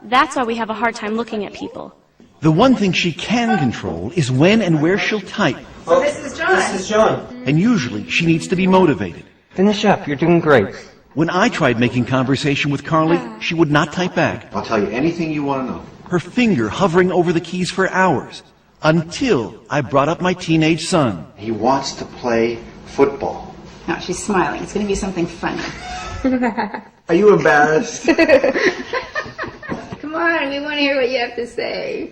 Speaker 7: That's why we have a hard time looking at people.
Speaker 8: The one thing she can control is when and where she'll type.
Speaker 13: So this is John. This is John.
Speaker 8: And usually she needs to be motivated.
Speaker 13: Finish up. You're doing great.
Speaker 8: When I tried making conversation with Carly, she would not type back.
Speaker 10: I'll tell you anything you want to know.
Speaker 8: Her finger hovering over the keys for hours, until I brought up my teenage son.
Speaker 10: He wants to play football.
Speaker 11: No, she's smiling. It's going to be something funny.
Speaker 10: Are you embarrassed?
Speaker 11: Come on, we want to hear what you have to say.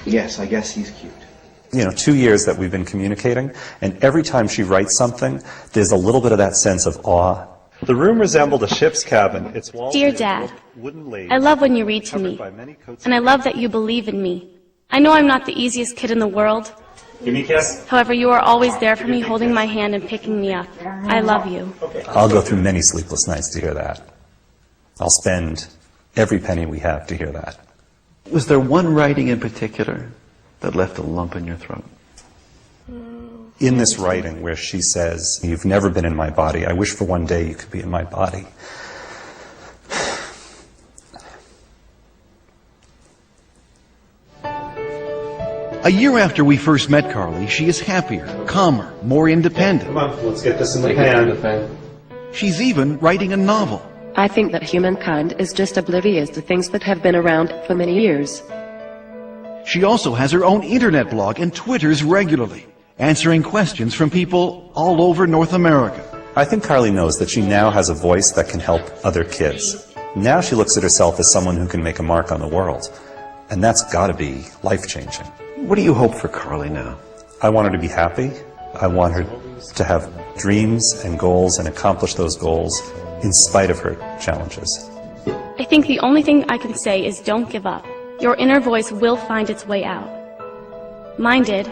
Speaker 10: Yes, I guess he's cute.
Speaker 9: 2 years that we've been communicating, and every time she writes something, there's a little bit of that sense of awe. The room resembled a ship's cabin. Its walls
Speaker 7: Dear Dad, I love when you read to me, and I love that you believe in me. I know I'm not the easiest kid in the world.
Speaker 9: Give me a kiss.
Speaker 7: However, you are always there for me, holding my hand and picking me up. I love you.
Speaker 9: I'll go through many sleepless nights to hear that. I'll spend every penny we have to hear that.
Speaker 10: Was there one writing in particular that left a lump in your throat?
Speaker 9: In this writing where she says, "You've never been in my body. I wish for one day you could be in my body."
Speaker 8: A year after we first met Carly, she is happier, calmer, more independent.
Speaker 9: Come on, let's get this in the pan.
Speaker 8: She's even writing a novel.
Speaker 15: I think that humankind is just oblivious to things that have been around for many years.
Speaker 8: She also has her own internet blog and twitters regularly, answering questions from people all over North America.
Speaker 9: I think Carly knows that she now has a voice that can help other kids. Now she looks at herself as someone who can make a mark on the world. And that's got to be life-changing.
Speaker 10: What do you hope for Carly now?
Speaker 9: I want her to be happy. I want her to have dreams and goals and accomplish those goals in spite of her challenges.
Speaker 7: I think the only thing I can say is don't give up. Your inner voice will find its way out. Mine did.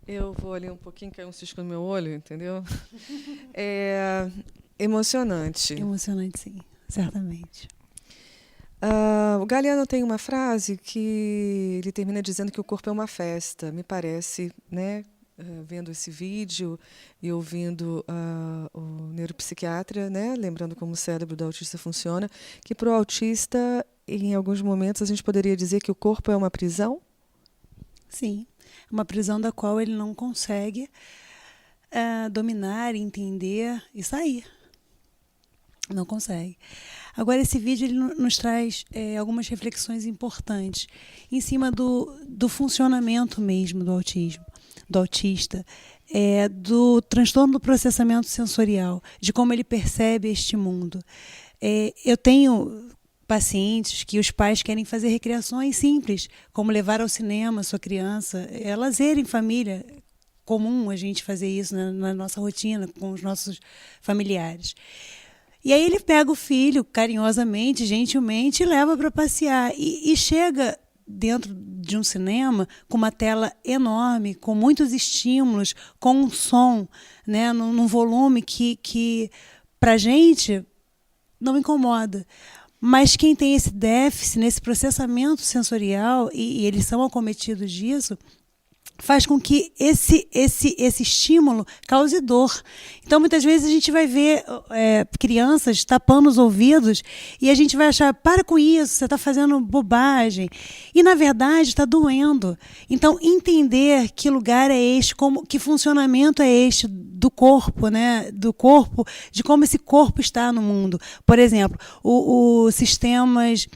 Speaker 1: Eu vou ali um pouquinho, caiu cisco no meu olho, entendeu? É emocionante.
Speaker 4: Emocionante, sim, certamente.
Speaker 1: O Galiano tem uma frase que ele termina dizendo que o corpo é uma festa. Me parece, né, vendo esse vídeo e ouvindo o neuropsiquiatra, né, lembrando como o cérebro do autista funciona, que para o autista, em alguns momentos, a gente poderia dizer que o corpo é uma prisão?
Speaker 4: Sim, uma prisão da qual ele não consegue dominar, entender e sair. Não consegue. Agora, esse vídeo ele nos traz algumas reflexões importantes em cima do funcionamento mesmo do autismo, do autista, do transtorno do processamento sensorial, de como ele percebe este mundo. Eu tenho pacientes que os pais querem fazer recreações simples, como levar ao cinema a sua criança, lazer em família. Comum a gente fazer isso na nossa rotina, com os nossos familiares. E aí ele pega o filho carinhosamente, gentilmente, e leva para passear. E chega dentro de um cinema com uma tela enorme, com muitos estímulos, com um som, né, num volume que para a gente não incomoda. Mas quem tem esse déficit, nesse processamento sensorial, e eles são acometidos disso, faz com que esse estímulo cause dor. Então, muitas vezes, a gente vai ver crianças tapando os ouvidos e a gente vai achar, para com isso, você está fazendo bobagem. E, na verdade, está doendo. Então, entender que lugar é este, que funcionamento é este do corpo, né? Do corpo, de como esse corpo está no mundo. Por exemplo, os sistemas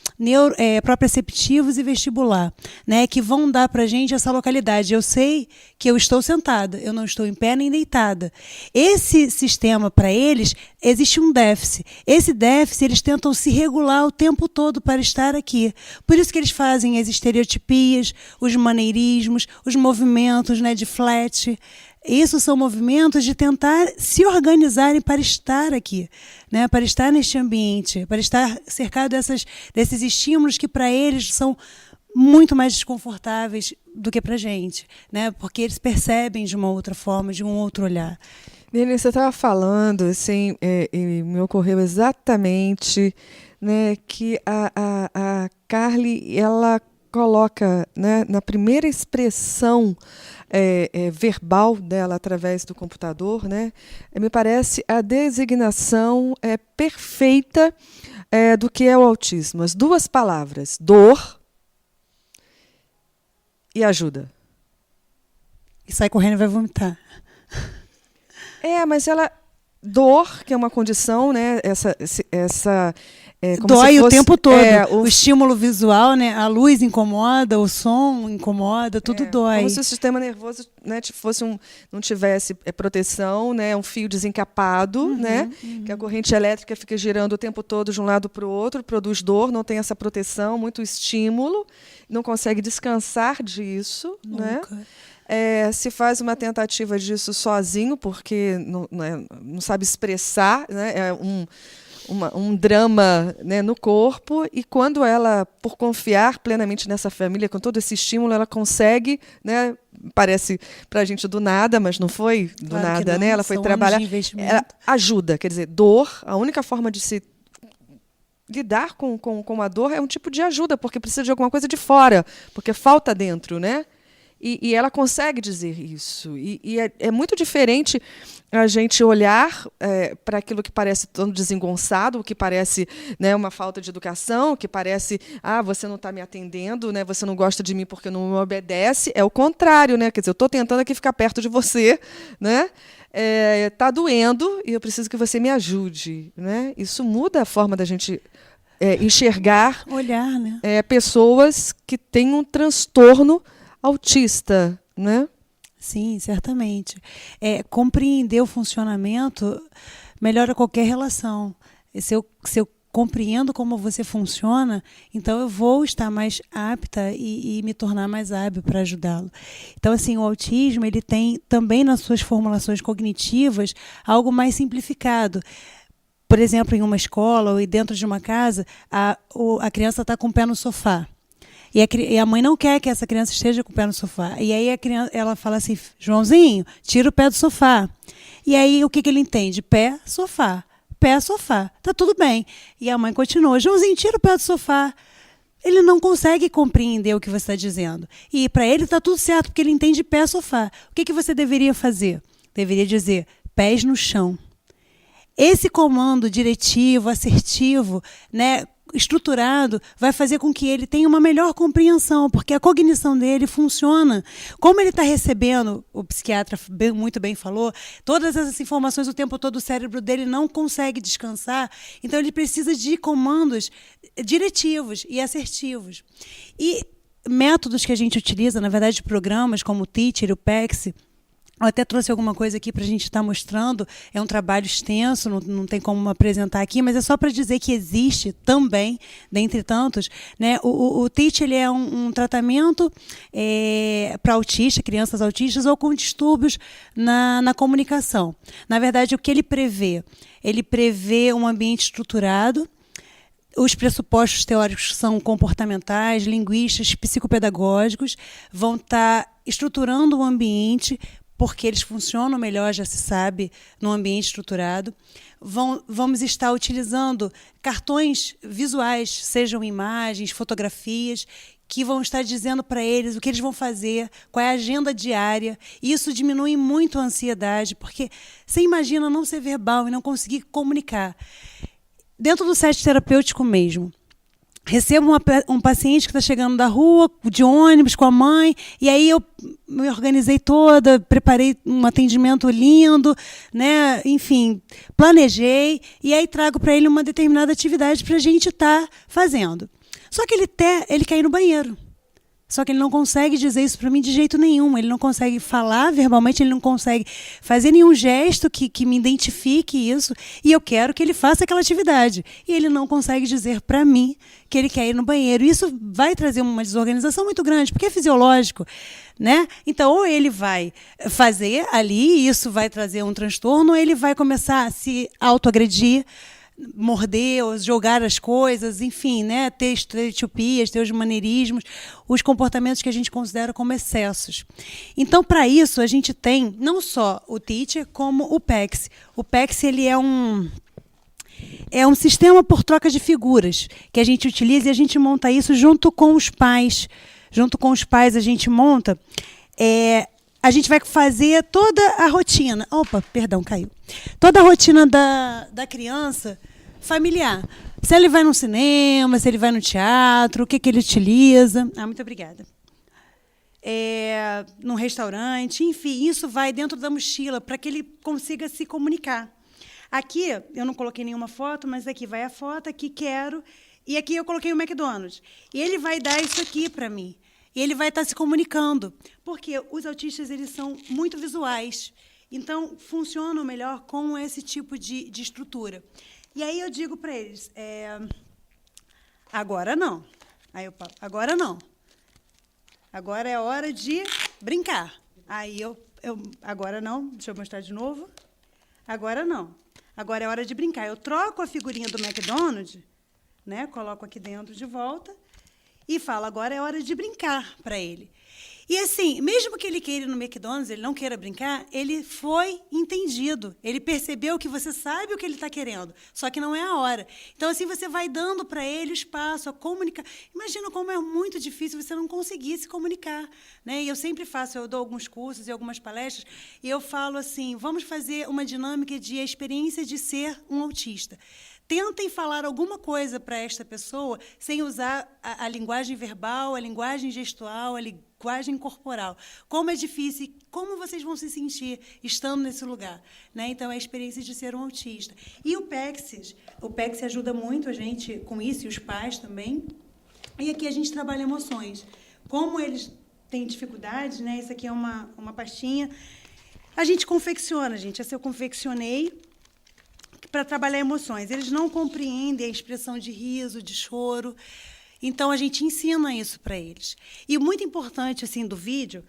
Speaker 4: proprioceptivos e vestibular, né? Que vão dar para a gente essa localidade. eu sei que eu estou sentada, eu não estou em pé nem deitada. Esse sistema, para eles, existe um déficit. Esse déficit, eles tentam se regular o tempo todo para estar aqui. Por isso que eles fazem as estereotipias, os maneirismos, os movimentos, né, de flat. Isso são movimentos de tentar se organizarem para estar aqui, né, para estar neste ambiente, para estar cercado desses estímulos que para eles são muito mais desconfortáveis do que para a gente, né? Porque eles percebem de uma outra forma, de um outro olhar.
Speaker 1: Denise, você estava falando, assim, e me ocorreu exatamente, né, que a Carly, ela coloca, né, na primeira expressão verbal dela através do computador, né, me parece a designação perfeita do que é o autismo. As duas palavras, dor e ajuda.
Speaker 4: E sai correndo e vai vomitar.
Speaker 1: Mas ela... Dor, que é uma condição, né? Como
Speaker 4: dói
Speaker 1: se fosse,
Speaker 4: o tempo todo. O estímulo visual, né? A luz incomoda, o som incomoda, tudo dói.
Speaker 1: Como se o sistema nervoso, né, não tivesse proteção, né? Um fio desencapado, né? Que a corrente elétrica fica girando o tempo todo de um lado para o outro, produz dor, não tem essa proteção, muito estímulo, não consegue descansar disso, né? Se faz uma tentativa disso sozinho, porque não sabe expressar, né? É um drama, né, no corpo, e quando ela, por confiar plenamente nessa família, com todo esse estímulo, ela consegue, né, parece para a gente do nada, mas não foi do nada, não, né? Ela foi trabalhar, ela ajuda, quer dizer, dor, a única forma de se lidar com a dor é um tipo de ajuda, porque precisa de alguma coisa de fora, porque falta dentro, né? E ela consegue dizer isso. E é muito diferente a gente olhar para aquilo que parece tão desengonçado, o que parece, né, uma falta de educação, o que parece, você não está me atendendo, né, você não gosta de mim porque não me obedece. É o contrário, né? Quer dizer, eu estou tentando aqui ficar perto de você, né? Tá doendo e eu preciso que você me ajude, né? Isso muda a forma da gente enxergar,
Speaker 4: olhar, né?
Speaker 1: Pessoas que têm um transtorno autista, né?
Speaker 4: Sim, certamente. Compreender o funcionamento melhora qualquer relação. Se eu compreendo como você funciona, então eu vou estar mais apta e me tornar mais hábil para ajudá-lo. Então, assim, o autismo, ele tem também nas suas formulações cognitivas algo mais simplificado. Por exemplo, em uma escola ou dentro de uma casa, a criança está com o pé no sofá. E a mãe não quer que essa criança esteja com o pé no sofá. E aí ela fala assim, Joãozinho, tira o pé do sofá. E aí o que ele entende? Pé, sofá. Pé, sofá. Tá tudo bem. E a mãe continua, Joãozinho, tira o pé do sofá. Ele não consegue compreender o que você está dizendo. E para ele está tudo certo, porque ele entende pé, sofá. O que você deveria fazer? Deveria dizer, pés no chão. Esse comando diretivo, assertivo, né, estruturado, vai fazer com que ele tenha uma melhor compreensão, porque a cognição dele funciona. Como ele está recebendo, o psiquiatra muito bem falou, todas essas informações o tempo todo, o cérebro dele não consegue descansar, então ele precisa de comandos diretivos e assertivos. E métodos que a gente utiliza, na verdade, programas como o Teacher, o PEX, eu até trouxe alguma coisa aqui para a gente estar mostrando. É um trabalho extenso, não tem como apresentar aqui, mas é só para dizer que existe também, dentre tantos, né? O TEACH, ele é um tratamento para autistas, crianças autistas ou com distúrbios na comunicação. Na verdade, o que ele prevê? Ele prevê um ambiente estruturado. Os pressupostos teóricos são comportamentais, linguísticos, psicopedagógicos, vão estar estruturando o ambiente, porque eles funcionam melhor, já se sabe, num ambiente estruturado. Vamos estar utilizando cartões visuais, sejam imagens, fotografias, que vão estar dizendo para eles o que eles vão fazer, qual é a agenda diária. Isso diminui muito a ansiedade, porque você imagina não ser verbal e não conseguir comunicar. Dentro do set terapêutico mesmo, recebo um paciente que está chegando da rua, de ônibus, com a mãe, e aí eu me organizei toda, preparei um atendimento lindo, né? Enfim, planejei, e aí trago para ele uma determinada atividade para a gente estar fazendo. Só que ele quer ir no banheiro. Só que ele não consegue dizer isso para mim de jeito nenhum. Ele não consegue falar verbalmente, ele não consegue fazer nenhum gesto que me identifique isso. E eu quero que ele faça aquela atividade. E ele não consegue dizer para mim que ele quer ir no banheiro. Isso vai trazer uma desorganização muito grande, porque é fisiológico, né? Então, ou ele vai fazer ali, e isso vai trazer um transtorno, ou ele vai começar a se autoagredir, morder ou jogar as coisas, enfim, né, ter estereotipias, ter os maneirismos, os comportamentos que a gente considera como excessos. Então, para isso, a gente tem não só o teacher, como o PECS. O PECS ele é um sistema por troca de figuras que a gente utiliza e a gente monta isso junto com os pais. Junto com os pais, a gente monta... a gente vai fazer toda a rotina. Opa, perdão, caiu. Toda a rotina da criança familiar. Se ele vai no cinema, se ele vai no teatro, o que ele utiliza. Muito obrigada. Num restaurante, enfim, isso vai dentro da mochila para que ele consiga se comunicar. Aqui, eu não coloquei nenhuma foto, mas aqui vai a foto, aqui quero, e aqui eu coloquei o McDonald's. E ele vai dar isso aqui para mim. E ele vai estar se comunicando, porque os autistas eles são muito visuais, então funcionam melhor com esse tipo de estrutura. E aí eu digo para eles, agora não. Aí eu falo, agora não. Agora é hora de brincar. Aí agora não, deixa eu mostrar de novo. Agora não. Agora é hora de brincar. Eu troco a figurinha do McDonald's, né, coloco aqui dentro de volta, e falo, agora é hora de brincar para ele. E assim, mesmo que ele queira ir no McDonald's, ele não queira brincar, ele foi entendido. Ele percebeu que você sabe o que ele está querendo, só que não é a hora. Então, assim, você vai dando para ele o espaço, a comunicar. Imagina como é muito difícil você não conseguir se comunicar, né? E eu sempre faço, eu dou alguns cursos e algumas palestras, e eu falo assim, vamos fazer uma dinâmica de experiência de ser um autista. Tentem falar alguma coisa para esta pessoa sem usar a linguagem verbal, a linguagem gestual, a linguagem corporal. Como é difícil, como vocês vão se sentir estando nesse lugar, né? Então, é a experiência de ser um autista. E o PECS ajuda muito a gente com isso, e os pais também. E aqui a gente trabalha emoções. Como eles têm dificuldades, né? Isso aqui é uma pastinha. A gente confecciona, gente. Essa eu confeccionei para trabalhar emoções. Eles não compreendem a expressão de riso, de choro. Então, a gente ensina isso para eles. E o muito importante assim, do vídeo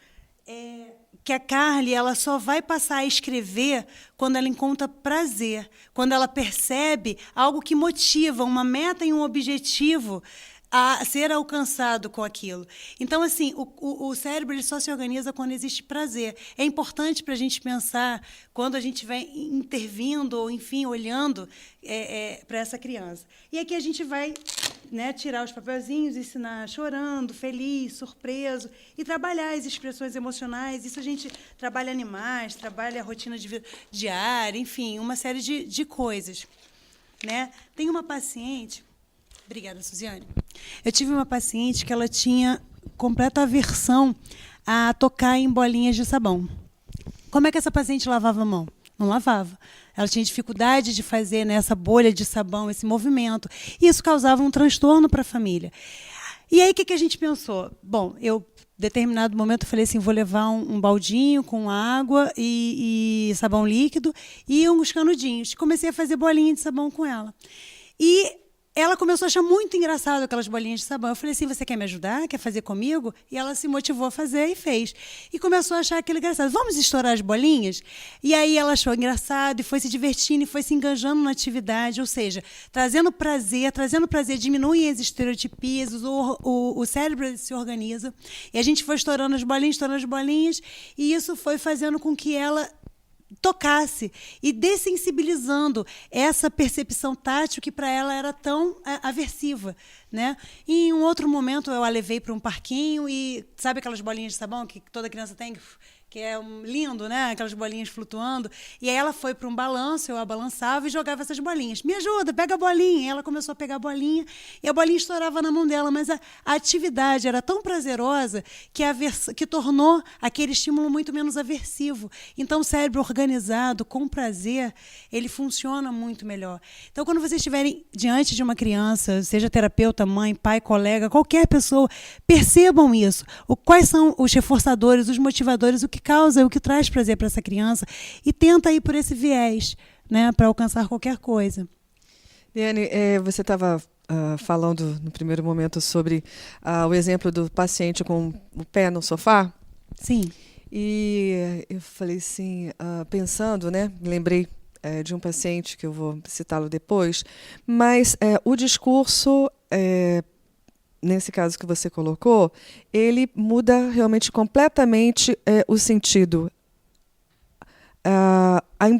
Speaker 4: é que a Carly ela só vai passar a escrever quando ela encontra prazer, quando ela percebe algo que motiva, uma meta e um objetivo a ser alcançado com aquilo. Então, assim, o cérebro ele só se organiza quando existe prazer. É importante para a gente pensar quando a gente estiver intervindo ou, enfim, olhando para essa criança. E aqui a gente vai, né, tirar os papelzinhos, ensinar chorando, feliz, surpreso, e trabalhar as expressões emocionais. Isso a gente trabalha animais, trabalha a rotina de vida diária, enfim, uma série de coisas, né? Tem uma paciente... Obrigada, Suziane. Eu tive uma paciente que ela tinha completa aversão a tocar em bolinhas de sabão. Como é que essa paciente lavava a mão? Não lavava. Ela tinha dificuldade de fazer nessa bolha de sabão esse movimento. E isso causava um transtorno para a família. E aí, o que a gente pensou? Bom, eu, em determinado momento, falei assim, vou levar um baldinho com água e sabão líquido e uns canudinhos. Comecei a fazer bolinha de sabão com ela. E ela começou a achar muito engraçado aquelas bolinhas de sabão. Eu falei assim, você quer me ajudar? Quer fazer comigo? E ela se motivou a fazer e fez. E começou a achar aquilo engraçado. Vamos estourar as bolinhas? E aí ela achou engraçado e foi se divertindo e foi se enganjando na atividade. Ou seja, trazendo prazer, diminuem as estereotipias, o cérebro se organiza. E a gente foi estourando as bolinhas, e isso foi fazendo com que ela tocasse e dessensibilizando essa percepção tátil que para ela era tão aversiva, né? E em um outro momento eu a levei para um parquinho e sabe aquelas bolinhas de sabão que toda criança tem que é lindo, né? Aquelas bolinhas flutuando. E aí ela foi para um balanço, eu a balançava e jogava essas bolinhas. Me ajuda, pega a bolinha. E ela começou a pegar a bolinha e a bolinha estourava na mão dela. Mas a atividade era tão prazerosa que tornou aquele estímulo muito menos aversivo. Então, o cérebro organizado, com prazer, ele funciona muito melhor. Então, quando vocês estiverem diante de uma criança, seja terapeuta, mãe, pai, colega, qualquer pessoa, percebam isso. Quais são os reforçadores, os motivadores, o que causa, o que traz prazer para essa criança, e tenta ir por esse viés, né, para alcançar qualquer coisa.
Speaker 1: Liane, você estava falando no primeiro momento sobre o exemplo do paciente com o pé no sofá.
Speaker 4: Sim.
Speaker 1: E eu falei assim, pensando, né, lembrei de um paciente que eu vou citá-lo depois, mas o discurso, nesse caso que você colocou, ele muda realmente completamente o sentido.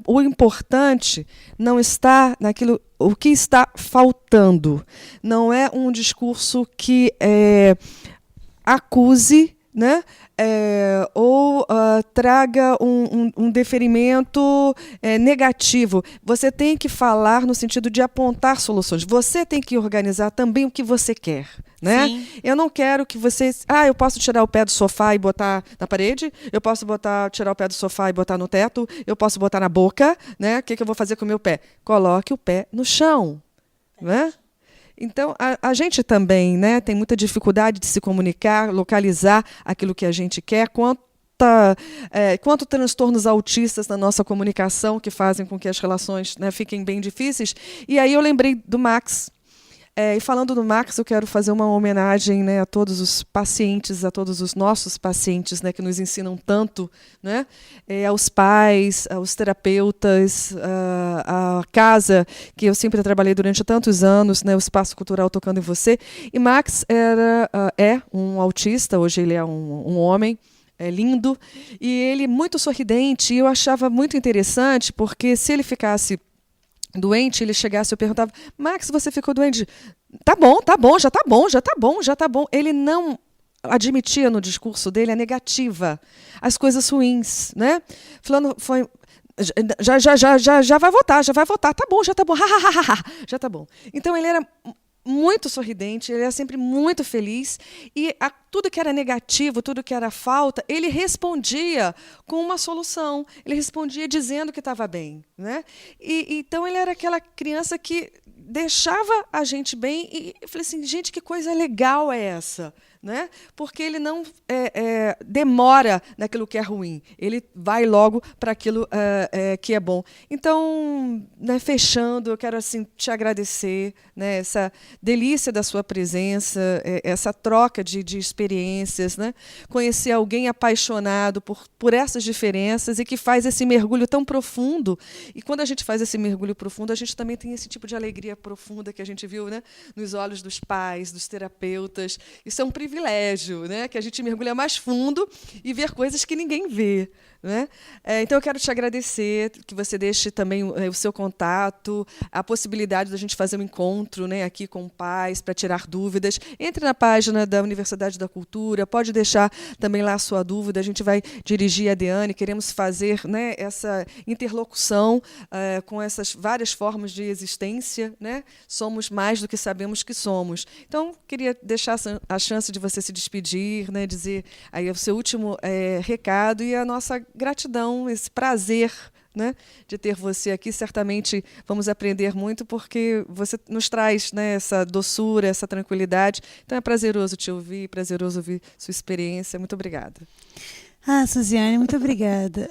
Speaker 1: O importante não está naquilo, o que está faltando. Não é um discurso que acuse, né? Ou traga um deferimento negativo. Você tem que falar no sentido de apontar soluções. Você tem que organizar também o que você quer, né?
Speaker 4: Sim.
Speaker 1: Eu não quero que você... eu posso tirar o pé do sofá e botar na parede, eu posso tirar o pé do sofá e botar no teto, eu posso botar na boca, né? O que eu vou fazer com o meu pé? Coloque o pé no chão, né? Então, a gente também, né, tem muita dificuldade de se comunicar, localizar aquilo que a gente quer, quanto transtornos autistas na nossa comunicação que fazem com que as relações, né, fiquem bem difíceis. E aí eu lembrei do Max. E falando do Max, eu quero fazer uma homenagem, né, a todos os pacientes, a todos os nossos pacientes, né, que nos ensinam tanto, né, aos pais, aos terapeutas, a casa que eu sempre trabalhei durante tantos anos, né, o Espaço Cultural Tocando em Você. E Max é um autista, hoje ele é um homem, lindo, e ele muito sorridente, e eu achava muito interessante, porque se ele ficasse doente, ele chegasse e eu perguntava: Max, você ficou doente? Tá bom, já tá bom. Ele não admitia no discurso dele a negativa, as coisas ruins, né? Falando, já vai votar, tá bom, já tá bom. Então ele era muito sorridente, ele era sempre muito feliz, e tudo que era negativo, tudo que era falta, ele respondia com uma solução, ele respondia dizendo que estava bem, né? Então ele era aquela criança que deixava a gente bem, e eu falei assim, gente, que coisa legal é essa? Né? Porque ele não demora naquilo que é ruim, ele vai logo para aquilo que é bom. Então, né, fechando, eu quero assim, te agradecer, né, essa delícia da sua presença, essa troca de experiências, né? Conhecer alguém apaixonado por essas diferenças e que faz esse mergulho tão profundo. E quando a gente faz esse mergulho profundo, a gente também tem esse tipo de alegria profunda que a gente viu, né, nos olhos dos pais, dos terapeutas. Isso é um privilégio, né? Que a gente mergulha mais fundo e ver coisas que ninguém vê, né? Então eu quero te agradecer, que você deixe também o seu contato, a possibilidade da gente fazer um encontro, né, aqui com pais para tirar dúvidas. Entre na página da Universidade da Cultura, pode deixar também lá a sua dúvida, a gente vai dirigir a Deane, queremos fazer, né, essa interlocução com essas várias formas de existência, né? Somos mais do que sabemos que somos. Então, queria deixar a chance de você se despedir, né, dizer aí o seu último recado e a nossa gratidão, esse prazer, né, de ter você aqui. Certamente vamos aprender muito, porque você nos traz, né, essa doçura, essa tranquilidade. Então é prazeroso te ouvir, prazeroso ouvir sua experiência. Muito obrigada.
Speaker 4: Suziane, muito obrigada.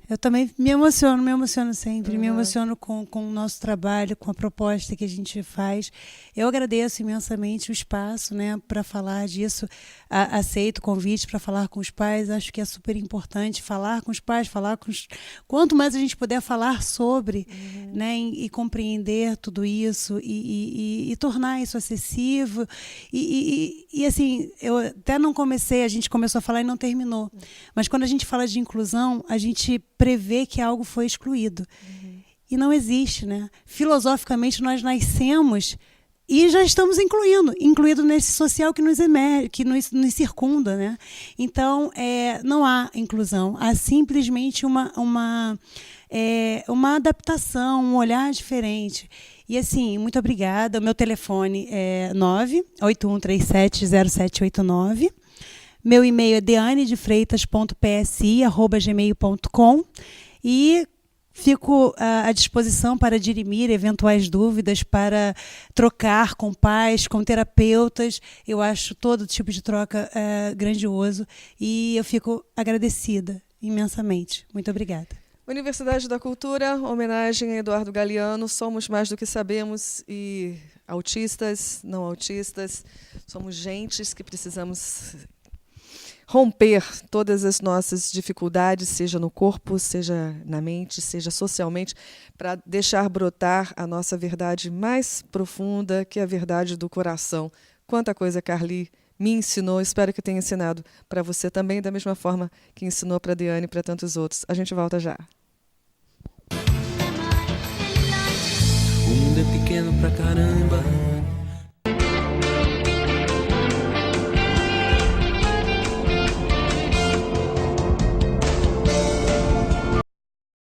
Speaker 4: Eu também me emociono sempre, me emociono com o nosso trabalho, com a proposta que a gente faz. Eu agradeço imensamente o espaço, né, para falar disso. Aceito o convite para falar com os pais, acho que é super importante falar com os pais, quanto mais a gente puder falar sobre, né, e compreender tudo isso e tornar isso acessível. E assim, eu até não comecei, a gente começou a falar e não terminou. Mas quando a gente fala de inclusão, a gente prevê que algo foi excluído. E não existe, né? Filosoficamente, nós nascemos E já estamos incluído nesse social que nos emerge, que nos circunda, né? Então, não há inclusão, há simplesmente uma adaptação, um olhar diferente. E assim, muito obrigada. O meu telefone é 981370789. Meu e-mail é deanedefreitas.psi@gmail.com e fico à disposição para dirimir eventuais dúvidas, para trocar com pais, com terapeutas. Eu acho todo tipo de troca grandioso e eu fico agradecida imensamente. Muito obrigada.
Speaker 1: Universidade da Cultura, homenagem a Eduardo Galeano. Somos mais do que sabemos e autistas, não autistas, somos gentes que precisamos romper todas as nossas dificuldades, seja no corpo, seja na mente, seja socialmente, para deixar brotar a nossa verdade mais profunda, que é a verdade do coração. Quanta coisa Carly me ensinou, espero que tenha ensinado para você também, da mesma forma que ensinou para a Deane e para tantos outros. A gente volta já.
Speaker 3: O mundo é pequeno pra caramba.